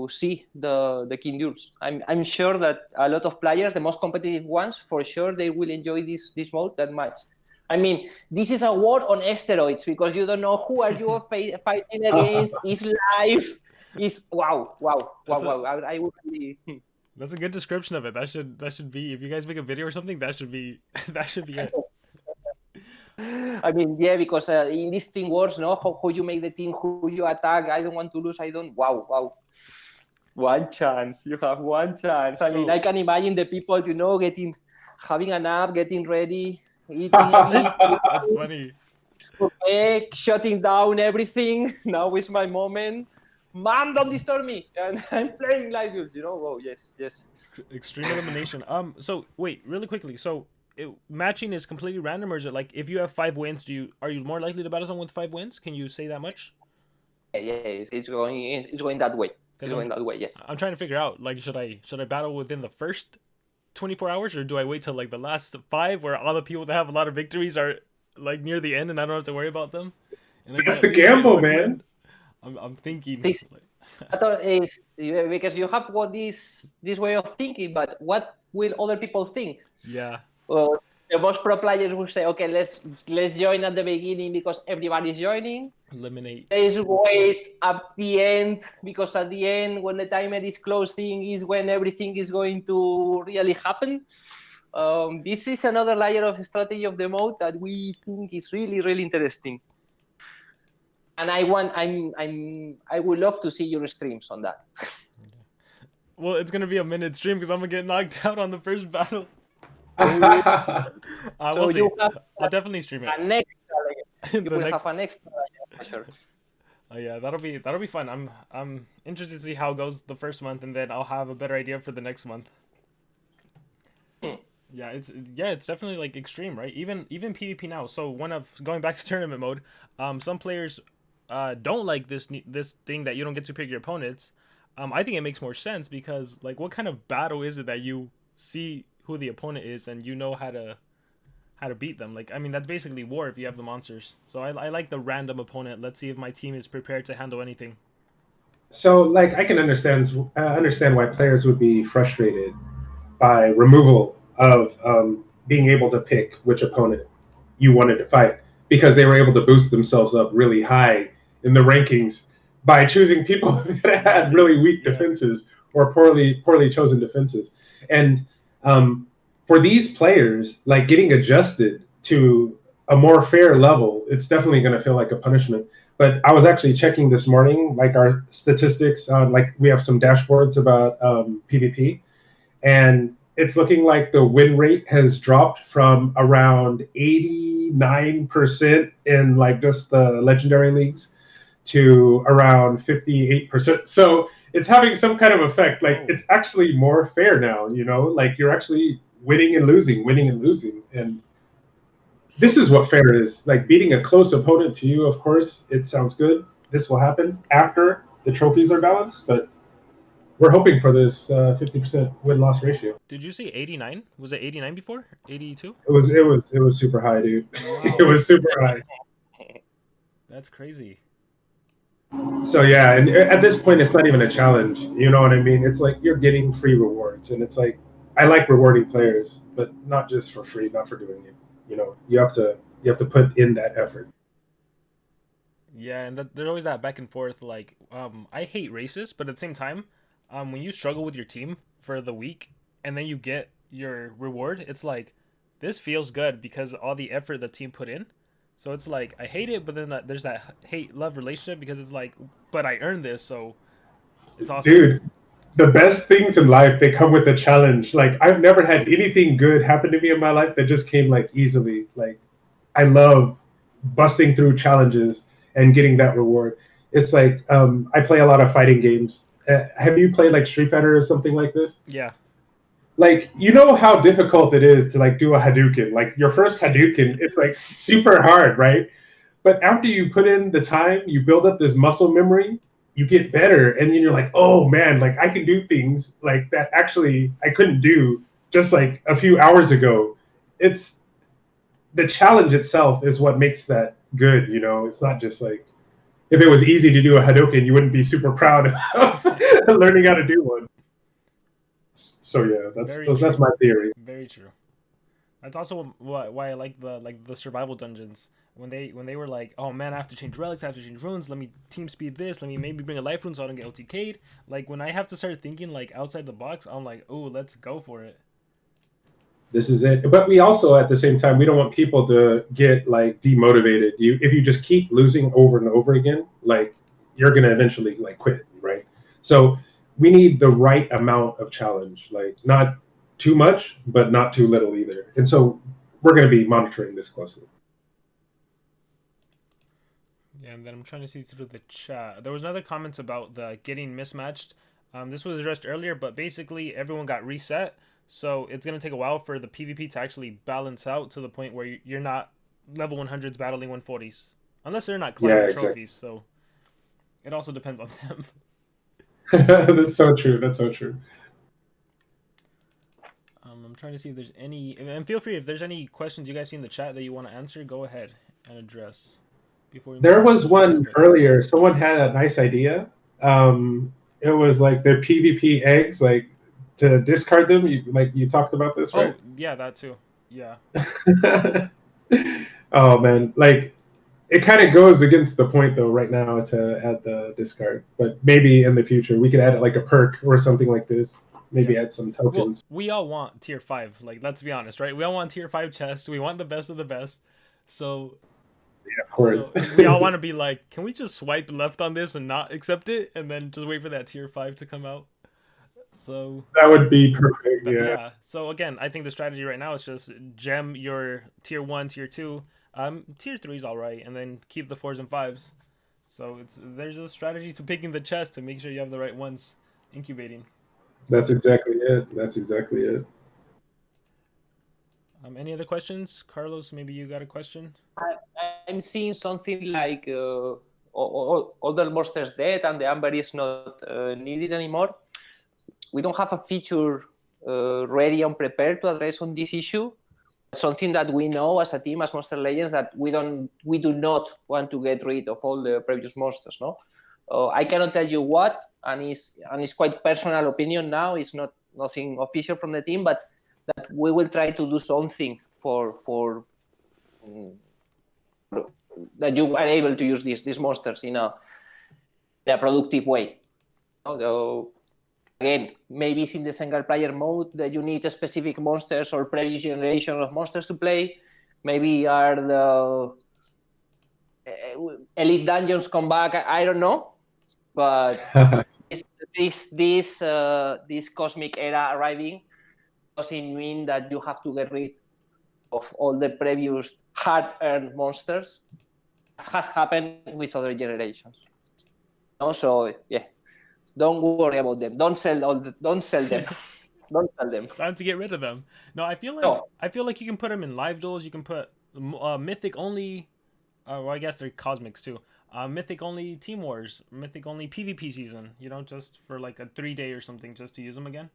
see the King Duels. I'm sure that a lot of players, the most competitive ones, for sure they will enjoy this mode that much. I mean, this is a war on steroids because you don't know who are you fighting against. Is live. Is wow. I would be. That's a good description of it. That should be, if you guys make a video or something, that should be it. I mean, yeah, because in these team wars, no, how you make the team, who you attack. I don't want to lose. Wow. One chance. You have one chance. I mean, I can imagine the people, having a nap, getting ready, eating. That's funny. Okay, shutting down everything. Now is my moment. Mom, don't disturb me. And I'm playing live duels, Oh, yes. Extreme elimination. So wait, really quickly. So matching is completely random, or is it like if you have 5 wins, are you more likely to battle someone with 5 wins? Can you say that much? Yeah, it's going that way. It's going that way, yes. I'm trying to figure out, like, should I battle within the first 24 hours, or do I wait till like the last 5, where all the people that have a lot of victories are like near the end and I don't have to worry about them? And That's the gamble, man. I'm thinking. This is because you have got this way of thinking, but what will other people think? Yeah. Well, the most pro players will say, okay, let's join at the beginning because everybody's joining. Eliminate. Let's wait at the end, because at the end, when the timer is closing, is when everything is going to really happen. This is another layer of strategy of the mode that we think is really, really interesting. And I would love to see your streams on that. Well, it's gonna be a minute stream because I'm gonna get knocked out on the first battle. We'll see. I'll definitely stream it. You will have an extra for sure. Yeah, that'll be fun. I'm interested to see how it goes the first month, and then I'll have a better idea for the next month. Yeah, it's definitely like extreme, right? Even PvP now. So going back to tournament mode, some players don't like this thing that you don't get to pick your opponents. I think it makes more sense because, like, what kind of battle is it that you see who the opponent is and you know how to beat them? Like, I mean, that's basically war if you have the monsters. So I like the random opponent. Let's see if my team is prepared to handle anything. So, like, I can understand why players would be frustrated by removal of being able to pick which opponent you wanted to fight, because they were able to boost themselves up really high in the rankings by choosing people that had really weak defenses or poorly chosen defenses. And for these players, like, getting adjusted to a more fair level, it's definitely going to feel like a punishment. But I was actually checking this morning, like, our statistics on, like, we have some dashboards about PvP, and it's looking like the win rate has dropped from around 89% in, like, just the legendary leagues to around 58%. So it's having some kind of effect. Like, it's actually more fair now, like, you're actually winning and losing. And this is what fair is. Like, beating a close opponent to you, of course, it sounds good. This will happen after the trophies are balanced, but we're hoping for this 50% win-loss ratio. Did you say 89? Was it 89 before? 82? It was super high, dude. Wow. It was super high. That's crazy. So yeah, and at this point, it's not even a challenge. You know what I mean? It's like you're getting free rewards, and it's like, I like rewarding players, but not just for free, not for doing it. You have to put in that effort. Yeah, and there's always that back and forth. Like, I hate races, but at the same time, when you struggle with your team for the week and then you get your reward, it's like, this feels good because all the effort the team put in. So it's like, I hate it, but then there's that hate-love relationship because it's like, but I earned this, so it's awesome. Dude, the best things in life, they come with a challenge. Like, I've never had anything good happen to me in my life that just came, like, easily. Like, I love busting through challenges and getting that reward. It's like, I play a lot of fighting games. Have you played, like, Street Fighter or something like this? Yeah. Like, you know how difficult it is to, like, do a Hadouken. Like, your first Hadouken, it's, like, super hard, right? But after you put in the time, you build up this muscle memory, you get better, and then you're like, oh, man, like, I can do things, like, that actually I couldn't do just, like, a few hours ago. It's the challenge itself is what makes that good, It's not just, like, if it was easy to do a Hadouken, you wouldn't be super proud of learning how to do one. So yeah, that's my theory. Very true. That's also why I like the survival dungeons. When they were like, oh man, I have to change relics, I have to change runes, let me team speed this, let me maybe bring a life rune so I don't get OTK'd. Like, when I have to start thinking, like, outside the box, I'm like, oh, let's go for it. This is it. But we also, at the same time, we don't want people to get, like, demotivated. If you just keep losing over and over again, like, you're gonna eventually, like, quit, right? So we need the right amount of challenge, like, not too much, but not too little either. And so we're going to be monitoring this closely. Yeah, and then I'm trying to see through the chat. There was another comments about the getting mismatched. This was addressed earlier, but basically everyone got reset, so it's gonna take a while for the PvP to actually balance out to the point where you're not level 100s battling 140s, unless they're not climbing trophies. So it also depends on them. That's so true. That's so true. I'm trying to see if there's any, and feel free if there's any questions you guys see in the chat that you want to answer, go ahead and address. There was one earlier. Someone had a nice idea. It was like the PvP eggs, like to discard them. You talked about this, right? Oh yeah, that too. Yeah. Oh man, like it kind of goes against the point though right now to add the discard. But maybe in the future we could add like a perk or something like this. Maybe add some tokens. Well, we all want tier 5. Like, let's be honest, right? We all want tier 5 chests. We want the best of the best. So yeah, of course. So we all want to be like, can we just swipe left on this and not accept it, and then just wait for that tier 5 to come out? So that would be perfect. Yeah. So again, I think the strategy right now is just gem your tier 1, tier 2. Tier 3 is all right, and then keep the 4s and 5s. So there's a strategy to picking the chest to make sure you have the right ones incubating. That's exactly it. That's exactly it. Any other questions? Carlos, maybe you got a question? I'm seeing something like all the monsters dead and the amber is not needed anymore. We don't have a feature ready and prepared to address on this issue. Something that we know as a team, as Monster Legends, that we do not want to get rid of all the previous monsters. No, I cannot tell you what, and it's quite personal opinion now. It's nothing official from the team, but that we will try to do something for that you are able to use these monsters in a productive way. Again, maybe it's in the single player mode that you need specific monsters or previous generation of monsters to play. Maybe are the elite dungeons come back. I don't know, but this cosmic era arriving doesn't mean that you have to get rid of all the previous hard-earned monsters. That has happened with other generations. So yeah, don't worry about them. Don't sell them. Don't sell them. Time to get rid of them. No, I feel like you can put them in live duels. You can put mythic only. Well, I guess they're cosmics too. Mythic only team wars, mythic only PvP season. You know, just for like a 3-day or something, just to use them again.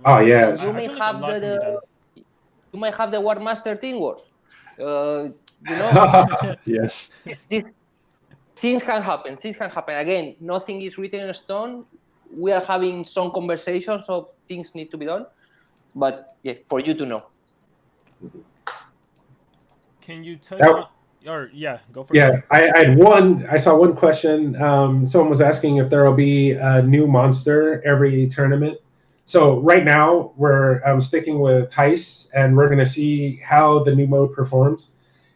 Oh yeah. You may have the War Master Team Wars. You know. Yes. Things can happen. Things can happen. Again, nothing is written in stone. We are having some conversations of things need to be done, but yeah, for you to know. Can you touch on, or yeah, go for it. Yeah, I saw one question. Someone was asking if there will be a new monster every tournament. So right now we're sticking with Heist, and we're going to see how the new mode performs.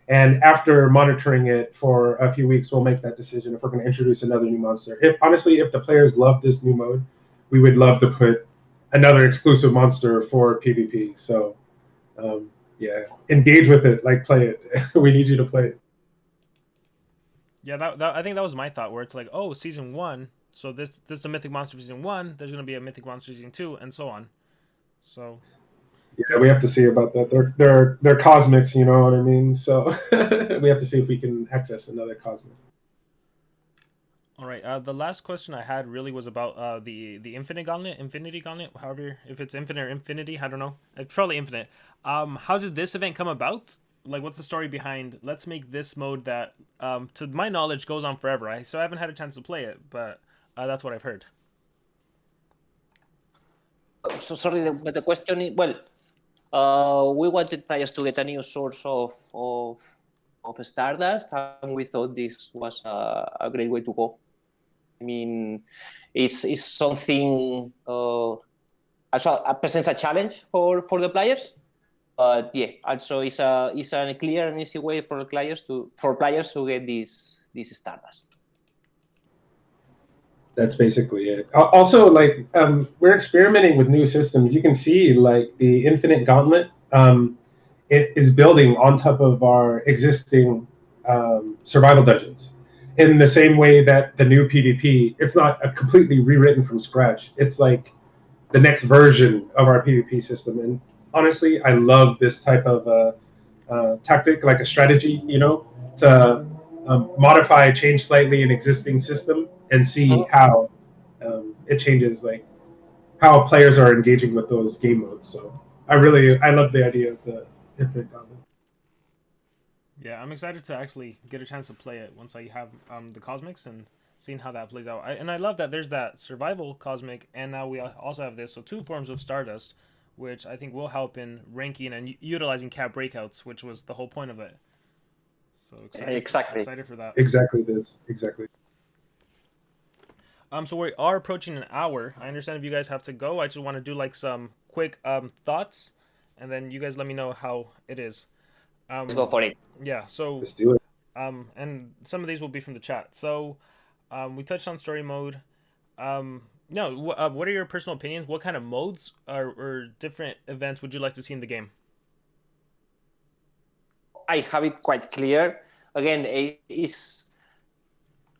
And after monitoring it for a few weeks, we'll make that decision if we're going to introduce another new monster. If the players love this new mode, we would love to put another exclusive monster for PvP. So yeah, engage with it, like play it. We need you to play it. Yeah, I think that was my thought, where it's like, oh, season 1, so this is a mythic monster for season 1. There's gonna be a mythic monster season 2, and so on. So yeah, we have to see about that. They're cosmics, you know what I mean? So we have to see if we can access another cosmic. All right. The last question I had really was about the infinity gauntlet, however, if it's infinite or infinity, I don't know. It's probably infinite. How did this event come about? Like, what's the story behind? Let's make this mode that, to my knowledge, goes on forever. So I haven't had a chance to play it, but that's what I've heard. So sorry, but the question is, well, we wanted players to get a new source of Stardust, and we thought this was a great way to go. I mean, it's something also presents a challenge for the players, but yeah, also it's a clear and easy way for players to get this Stardust. That's basically it. Also, like, we're experimenting with new systems. You can see, like, the Infinite Gauntlet, it is building on top of our existing survival dungeons. In the same way that the new PvP, it's not a completely rewritten from scratch. It's like the next version of our PvP system. And honestly, I love this type of tactic, like a strategy, to modify, change slightly an existing system and see how it changes, like how players are engaging with those game modes. So I love the idea of the infinite gauntlet. Yeah, I'm excited to actually get a chance to play it once I have the cosmics and seeing how that plays out. And I love that there's that survival cosmic, and now we also have this. So 2 forms of Stardust, which I think will help in ranking and utilizing cap breakouts, which was the whole point of it. So excited for that. Exactly. So we are approaching an hour. I understand if you guys have to go. I just want to do like some quick thoughts, and then you guys let me know how it is. Let's go for it. Yeah, so let's do it. And some of these will be from the chat. So we touched on story mode. No, what are your personal opinions? What kind of modes or different events would you like to see in the game? I have it quite clear. Again, it's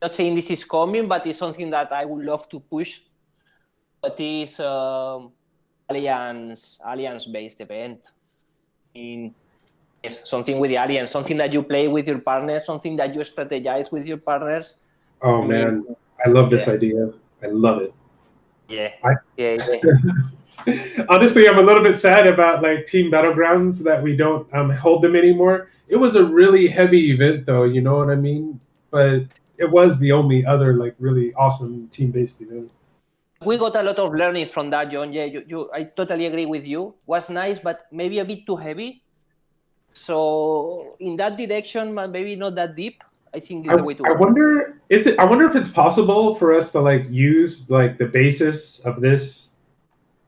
not saying this is coming, but it's something that I would love to push. But it's alliance-based event. Yes, something with the alliance, something that you play with your partners, something that you strategize with your partners. Oh man, I love this idea. I love it. Yeah. Honestly, I'm a little bit sad about like Team Battlegrounds that we don't hold them anymore. It was a really heavy event, though. You know what I mean? But it was the only other like really awesome team-based event. We got a lot of learning from that, John. Yeah, I totally agree with you. Was nice, but maybe a bit too heavy. So in that direction, but maybe not that deep. I think is the way to go. I wonder if it's possible for us to like use like the basis of this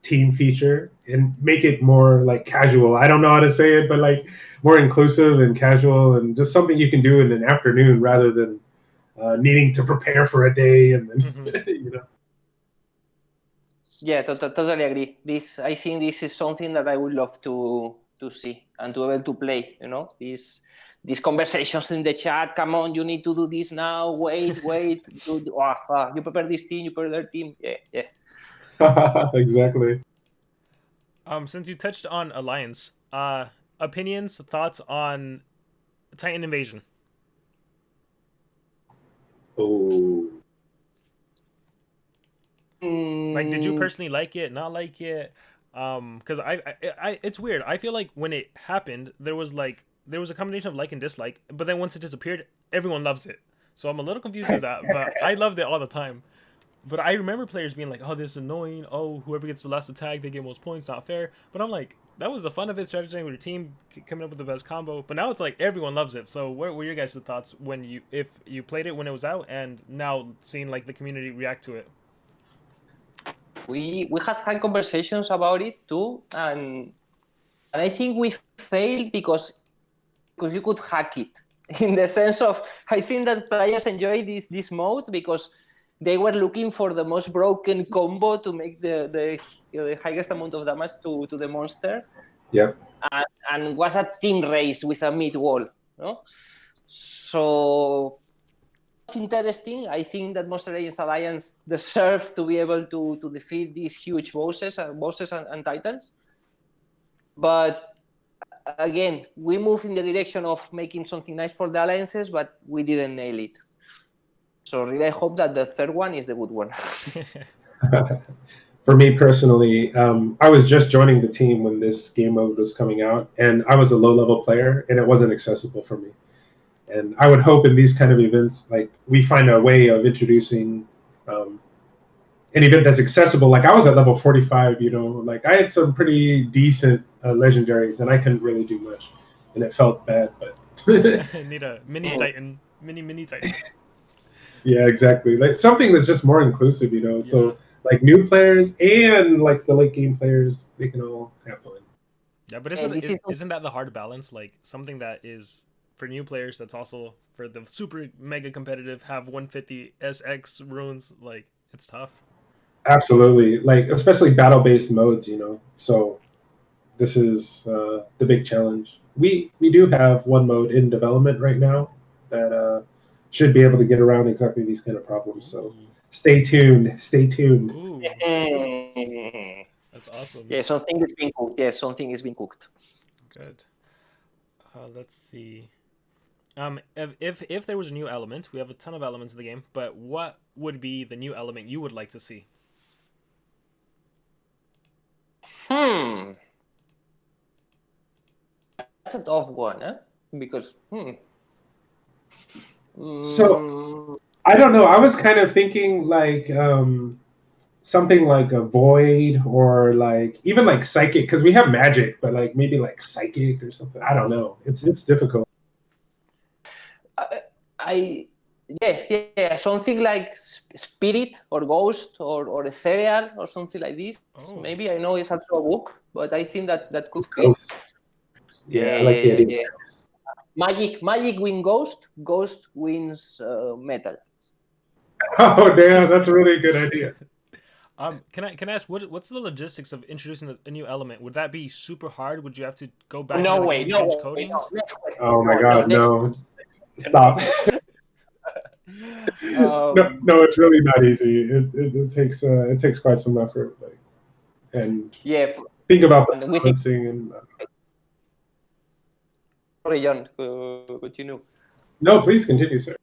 team feature and make it more like casual. I don't know how to say it, but like more inclusive and casual and just something you can do in an afternoon rather than needing to prepare for a day and then you know. Yeah, totally agree. I think this is something that I would love to see and to be able to play. You know, these conversations in the chat. Come on, you need to do this now. Wait. You prepare this team. You prepare their team. Yeah. Exactly. Since you touched on Alliance, opinions, thoughts on Titan Invasion? Oh. Like, did you personally like it? Not like it? Because I it's weird. I feel like when it happened, there was a combination of like and dislike, but then once it disappeared, everyone loves it. So I'm a little confused as that, but I loved it all the time. But I remember players being like, "Oh, this is annoying. Oh, whoever gets the last attack, they get most points. Not fair." But I'm like, that was the fun of it, strategizing with your team, coming up with the best combo. But now it's like everyone loves it. So what were your guys' thoughts if you played it when it was out, and now seeing like the community react to it? We had conversations about it too, and I think we failed because you could hack it in the sense of I think that players enjoy this mode because they were looking for the most broken combo to make the highest amount of damage to the monster. Yeah. And was a team race with a mid wall. No? So it's interesting. I think that Monster Legends Alliance deserve to be able to defeat these huge bosses and titans. But again, we move in the direction of making something nice for the alliances, but we didn't nail it. So really, I hope that the third one is the good one. For me personally, I was just joining the team when this game mode was coming out, and I was a low-level player, and it wasn't accessible for me. And I would hope in these kind of events, like we find a way of introducing an event that's accessible. Like I was at level 45, you know, like I had some pretty decent legendaries, and I couldn't really do much, and it felt bad. But need a mini Titan, mini Titan. Yeah, exactly. Like something that's just more inclusive, you know. Yeah. So like new players and like the late game players, they can all have fun. Yeah, but isn't that the hard balance? Like something that is for new players, that's also for the super mega competitive, have 150 SX runes. Like it's tough. Absolutely, like especially battle-based modes, you know. So this is the big challenge. We do have one mode in development right now that should be able to get around exactly these kind of problems. So stay tuned. Stay tuned. Ooh, that's awesome. Yeah, something is being cooked. Yeah, something is being cooked. Good. Let's see. If there was a new element, we have a ton of elements in the game, but what would be the new element you would like to see? That's a tough one, huh? Because So I don't know. I was kind of thinking like something like a void or like even like psychic, because we have magic, but like maybe like psychic or something. I don't know. It's difficult. Yeah, something like spirit or ghost or ethereal or something like this. Oh. Maybe I know it's also a book, but I think that could fit. Ghost. Yeah, I like the idea. Magic win ghost. Ghost wins metal. Oh damn, that's a really good idea. Can I ask what's the logistics of introducing a new element? Would that be super hard? Would you have to go back? No into the way, game, no change way. codings? No, next question. Oh my god, no. Stop. No, it's really not easy. It takes quite some effort. Like, and yeah, think about the balancing and. Sorry, John, continue. No, please continue, sir.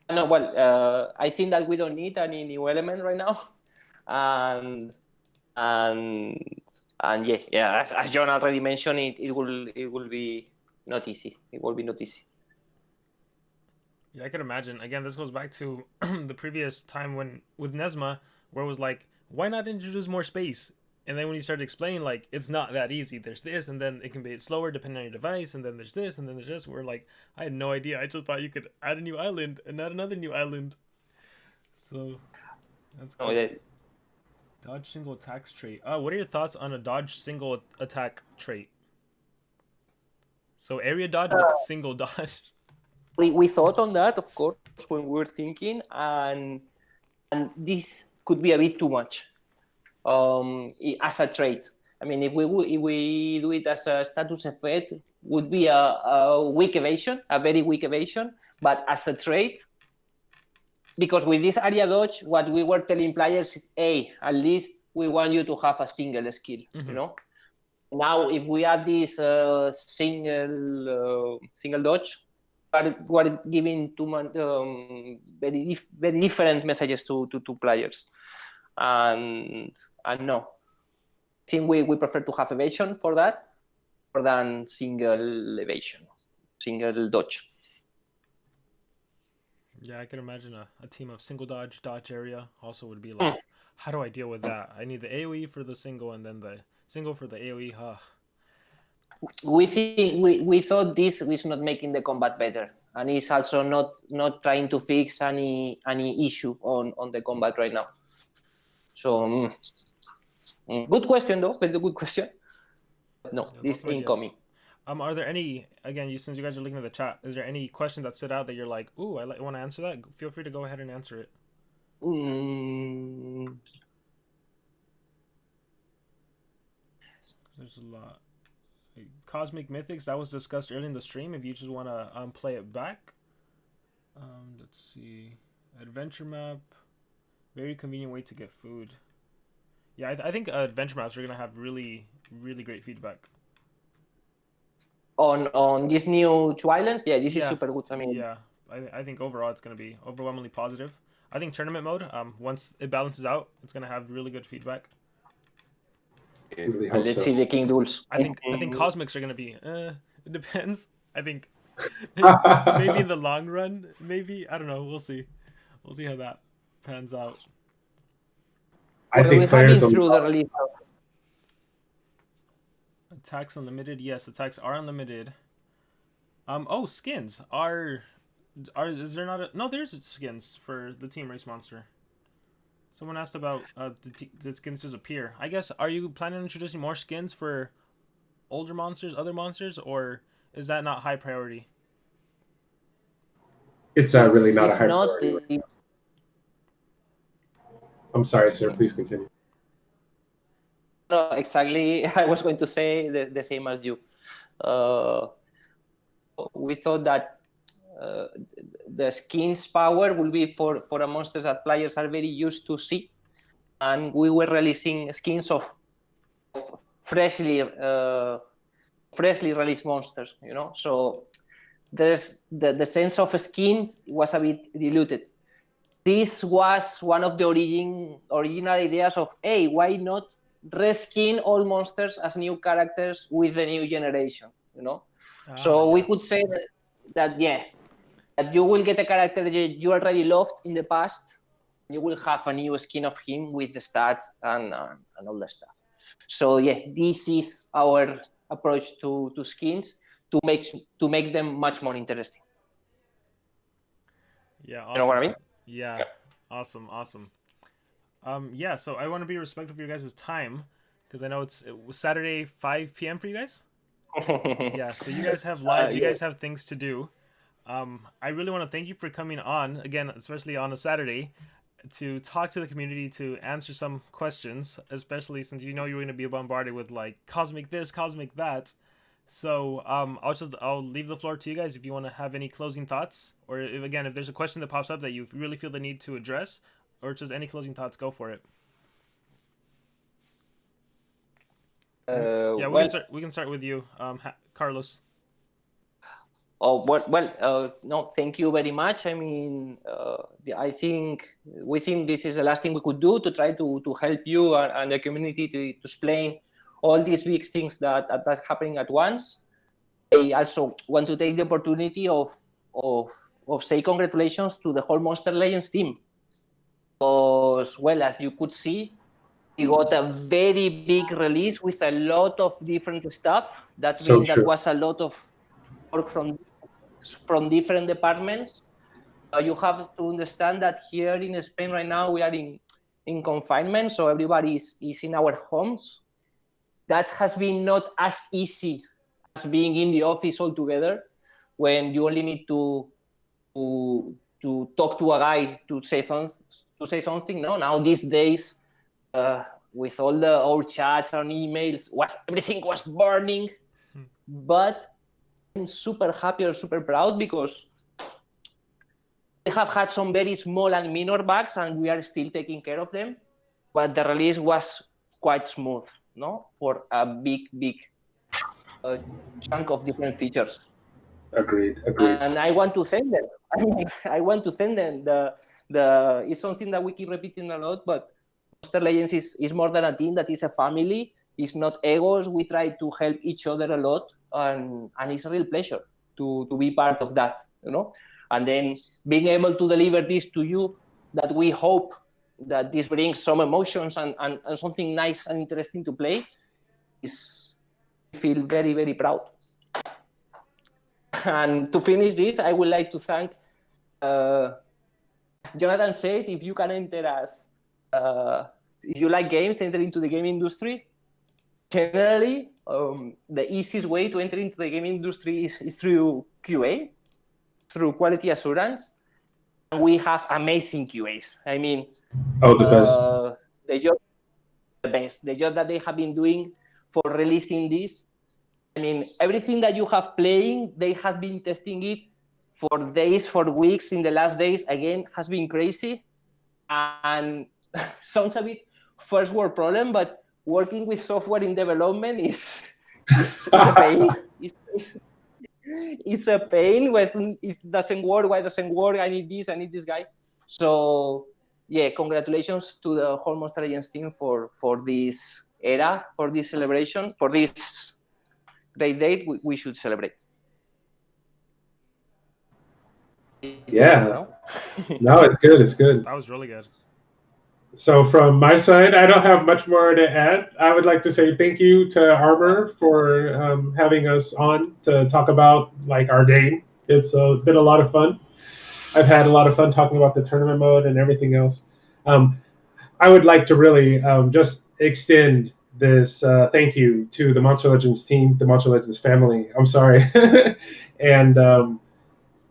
No, well, I think that we don't need any new element right now, and yeah, as John already mentioned, it will be not easy. It will be not easy. Yeah, I could imagine. Again, this goes back to the previous time with Nesma, where it was like, why not introduce more space? And then when you started explaining, like, it's not that easy. There's this, and then it can be slower depending on your device, and then there's this, and then there's this. We're like, I had no idea. I just thought you could add a new island and add another new island. So, that's cool. Dodge single attacks trait. What are your thoughts on a dodge single attack trait? So area dodge with single dodge. We thought on that, of course, when we were thinking, and this could be a bit too much as a trait. I mean, if we do it as a status effect, would be a weak evasion, a very weak evasion. But as a trait, because with this area dodge, what we were telling players, at least we want you to have a single skill, you know. Now, if we add this single dodge, we're giving very different messages to players, and no, I think we prefer to have evasion for that more than single evasion, single dodge. Yeah, I can imagine a team of single dodge area also would be like, how do I deal with that? I need the AoE for the single and then the single for the AoE. We thought this was not making the combat better, and it's also not trying to fix any issue on the combat right now. So good question though, very good question. No, yeah, this incoming. Are there any, again, since you guys are looking at the chat, is there any question that stood out that you're like, ooh, I want to answer that? Feel free to go ahead and answer it. There's a lot. Cosmic Mythics, that was discussed early in the stream. If you just want to play it back. Let's see. Adventure map. Very convenient way to get food. Yeah, I think adventure maps are going to have really, really great feedback. On these new two islands? Yeah, this is super good. I mean, yeah, I think overall it's going to be overwhelmingly positive. I think tournament mode, once it balances out, it's going to have really good feedback. Really let's see the King duels. I think Cosmics are going to be, it depends. I think maybe in the long run, maybe. I don't know. We'll see. We'll see how that pans out. I think players through the release. Attacks unlimited. Yes, attacks are unlimited. Oh, skins are is there not no? There's skins for the Team Race Monster. Someone asked about did skins disappear? I guess, are you planning on introducing more skins for older monsters, other monsters, or is that not high priority? It's really not a high priority. I'm sorry, sir. Please continue. No, exactly. I was going to say the same as you. We thought that the skins power will be for a monsters that players are very used to see, and we were releasing skins of freshly released monsters, you know. So there's the sense of skins was a bit diluted. This was one of the original ideas of, hey, why not reskin all monsters as new characters with the new generation, you know? So we could say that you will get a character that you already loved in the past. You will have a new skin of him with the stats and all the stuff. So yeah, this is our approach to skins to make them much more interesting. Yeah, awesome. You know what I mean? Yeah. Awesome. Yeah, so I want to be respectful of your guys' time because I know it was Saturday 5 p.m. for you guys. Yeah, so you guys have lives, you guys have things to do. I really want to thank you for coming on again, especially on a Saturday, to talk to the community, to answer some questions, especially since you know you're going to be bombarded with like cosmic this, cosmic that. So I'll leave the floor to you guys if you want to have any closing thoughts, or if there's a question that pops up that you really feel the need to address, or just any closing thoughts, go for it. Yeah, we can start with you, Carlos. Oh, well, no, thank you very much. I mean, I think we think this is the last thing we could do to try to help you and the community to explain all these big things that are happening at once. I also want to take the opportunity of say congratulations to the whole Monster Legends team. Because, well, as you could see, we got a very big release with a lot of different stuff. That was a lot of work from different departments. You have to understand that here in Spain right now we are in confinement, so everybody is in our homes. That has been not as easy as being in the office altogether, when you only need to talk to a guy to say something. No, now these days, with all our chats and emails, everything was burning. But I'm super happy or super proud because we have had some very small and minor bugs, and we are still taking care of them. But the release was quite smooth, no, for a big chunk of different features. Agreed. And I want to thank them. I want to thank them. It's something that we keep repeating a lot, but Monster Legends is more than a team. That is a family. It's not egos. We try to help each other a lot, and it's a real pleasure to be part of that, you know. And then being able to deliver this to you, that we hope that this brings some emotions and something nice and interesting to play, I feel very, very proud. And to finish this, I would like to thank, as Jonathan said, if you can enter as, if you like games, enter into the game industry. Generally, the easiest way to enter into the game industry is through QA, through quality assurance. And we have amazing QAs. I mean, the best. The job that they have been doing for releasing this. I mean, everything that you have playing, they have been testing it for days, for weeks. In the last days, again, has been crazy. And sounds a bit first world problem, but working with software in development is a pain. It's a pain when it doesn't work. Why doesn't work? I need this guy. So yeah, congratulations to the whole Monster Legends team for this era, for this celebration, for this great date we should celebrate. Yeah. No, it's good. It's good. That was really good. So from my side, I don't have much more to add. I would like to say thank you to Armor for having us on to talk about like our game. It's been a lot of fun. I've had a lot of fun talking about the tournament mode and everything else. I would like to really just extend this thank you to the Monster Legends team, the Monster Legends family. I'm sorry. And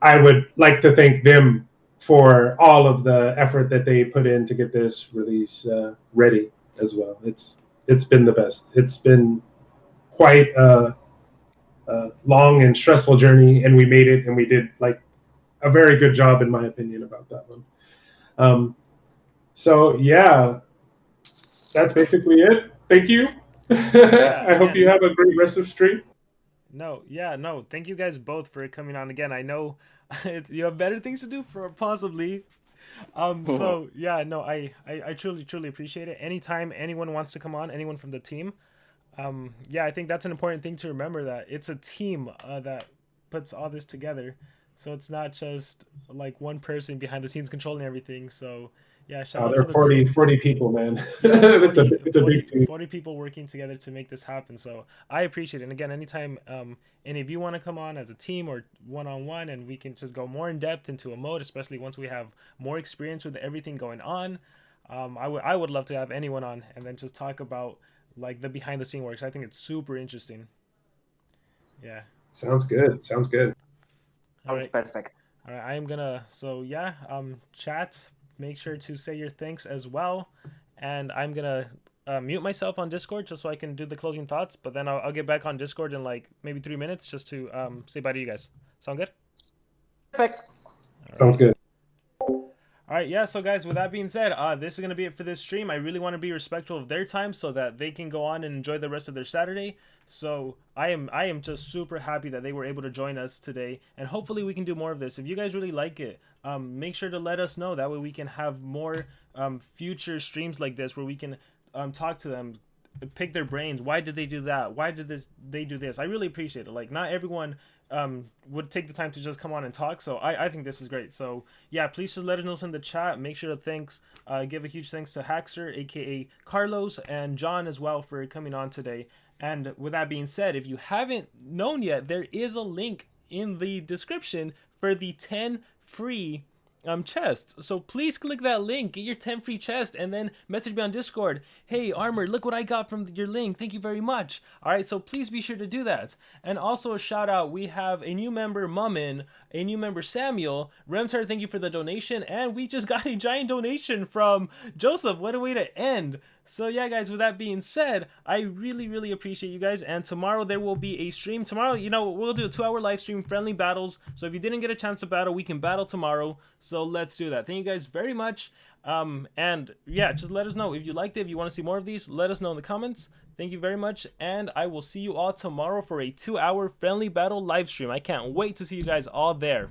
I would like to thank them for all of the effort that they put in to get this release ready as well. It's been the best. It's been quite a long and stressful journey, and we made it, and we did like a very good job, in my opinion, about that one. So yeah, that's basically it. Thank you. I hope you have a great rest of stream. No, yeah, no. Thank you guys both for coming on again. I know you have better things to do for possibly. So yeah, no, I truly appreciate it. Anytime anyone wants to come on, anyone from the team, yeah, I think that's an important thing to remember, that it's a team that puts all this together. So it's not just like one person behind the scenes controlling everything. So yeah, shout out There to are the 40, team. 40 people, man. Yeah, it's 40, a big 40, team. 40 people working together to make this happen. So I appreciate it. And again, anytime any of you want to come on as a team or one-on-one, and we can just go more in depth into a mode, especially once we have more experience with everything going on, I would love to have anyone on and then just talk about like the behind the scene works. I think it's super interesting. Yeah. Sounds good. Sounds good. Sounds perfect. All right, I am gonna. So yeah, chat. Make sure to say your thanks as well, and I'm gonna mute myself on Discord just so I can do the closing thoughts. But then I'll get back on Discord in like maybe 3 minutes just to say bye to you guys. Sound good? Perfect. Sounds good. All right, yeah. So guys, with that being said, this is gonna be it for this stream. I really want to be respectful of their time so that they can go on and enjoy the rest of their Saturday. So I am just super happy that they were able to join us today, and hopefully we can do more of this. If you guys really like it, make sure to let us know. That way we can have more future streams like this where we can talk to them, pick their brains. Why did they do that? Why did they do this? I really appreciate it. Like, not everyone would take the time to just come on and talk, so I think this is great. So yeah, please just let us know in the chat. Make sure to give a huge thanks to Hackster, aka Carlos, and John as well for coming on today. And with that being said, if you haven't known yet, there is a link in the description for the 10 free chests. So please click that link, get your 10 free chest, and then message me on Discord. Hey Armor, look what I got from your link. Thank you very much. All right, so please be sure to do that. And also a shout out, we have a new member, Mummin, a new member, Samuel. Remtar, thank you for the donation, and we just got a giant donation from Joseph. What a way to end. So yeah, guys, with that being said, I really appreciate you guys, and tomorrow there will be a stream. Tomorrow, you know, we'll do a 2-hour live stream, friendly battles. So if you didn't get a chance to battle, we can battle tomorrow. So let's do that. Thank you guys very much. And yeah, just let us know if you liked it. If you want to see more of these, let us know in the comments. Thank you very much, and I will see you all tomorrow for a 2-hour friendly battle live stream. I can't wait to see you guys all there.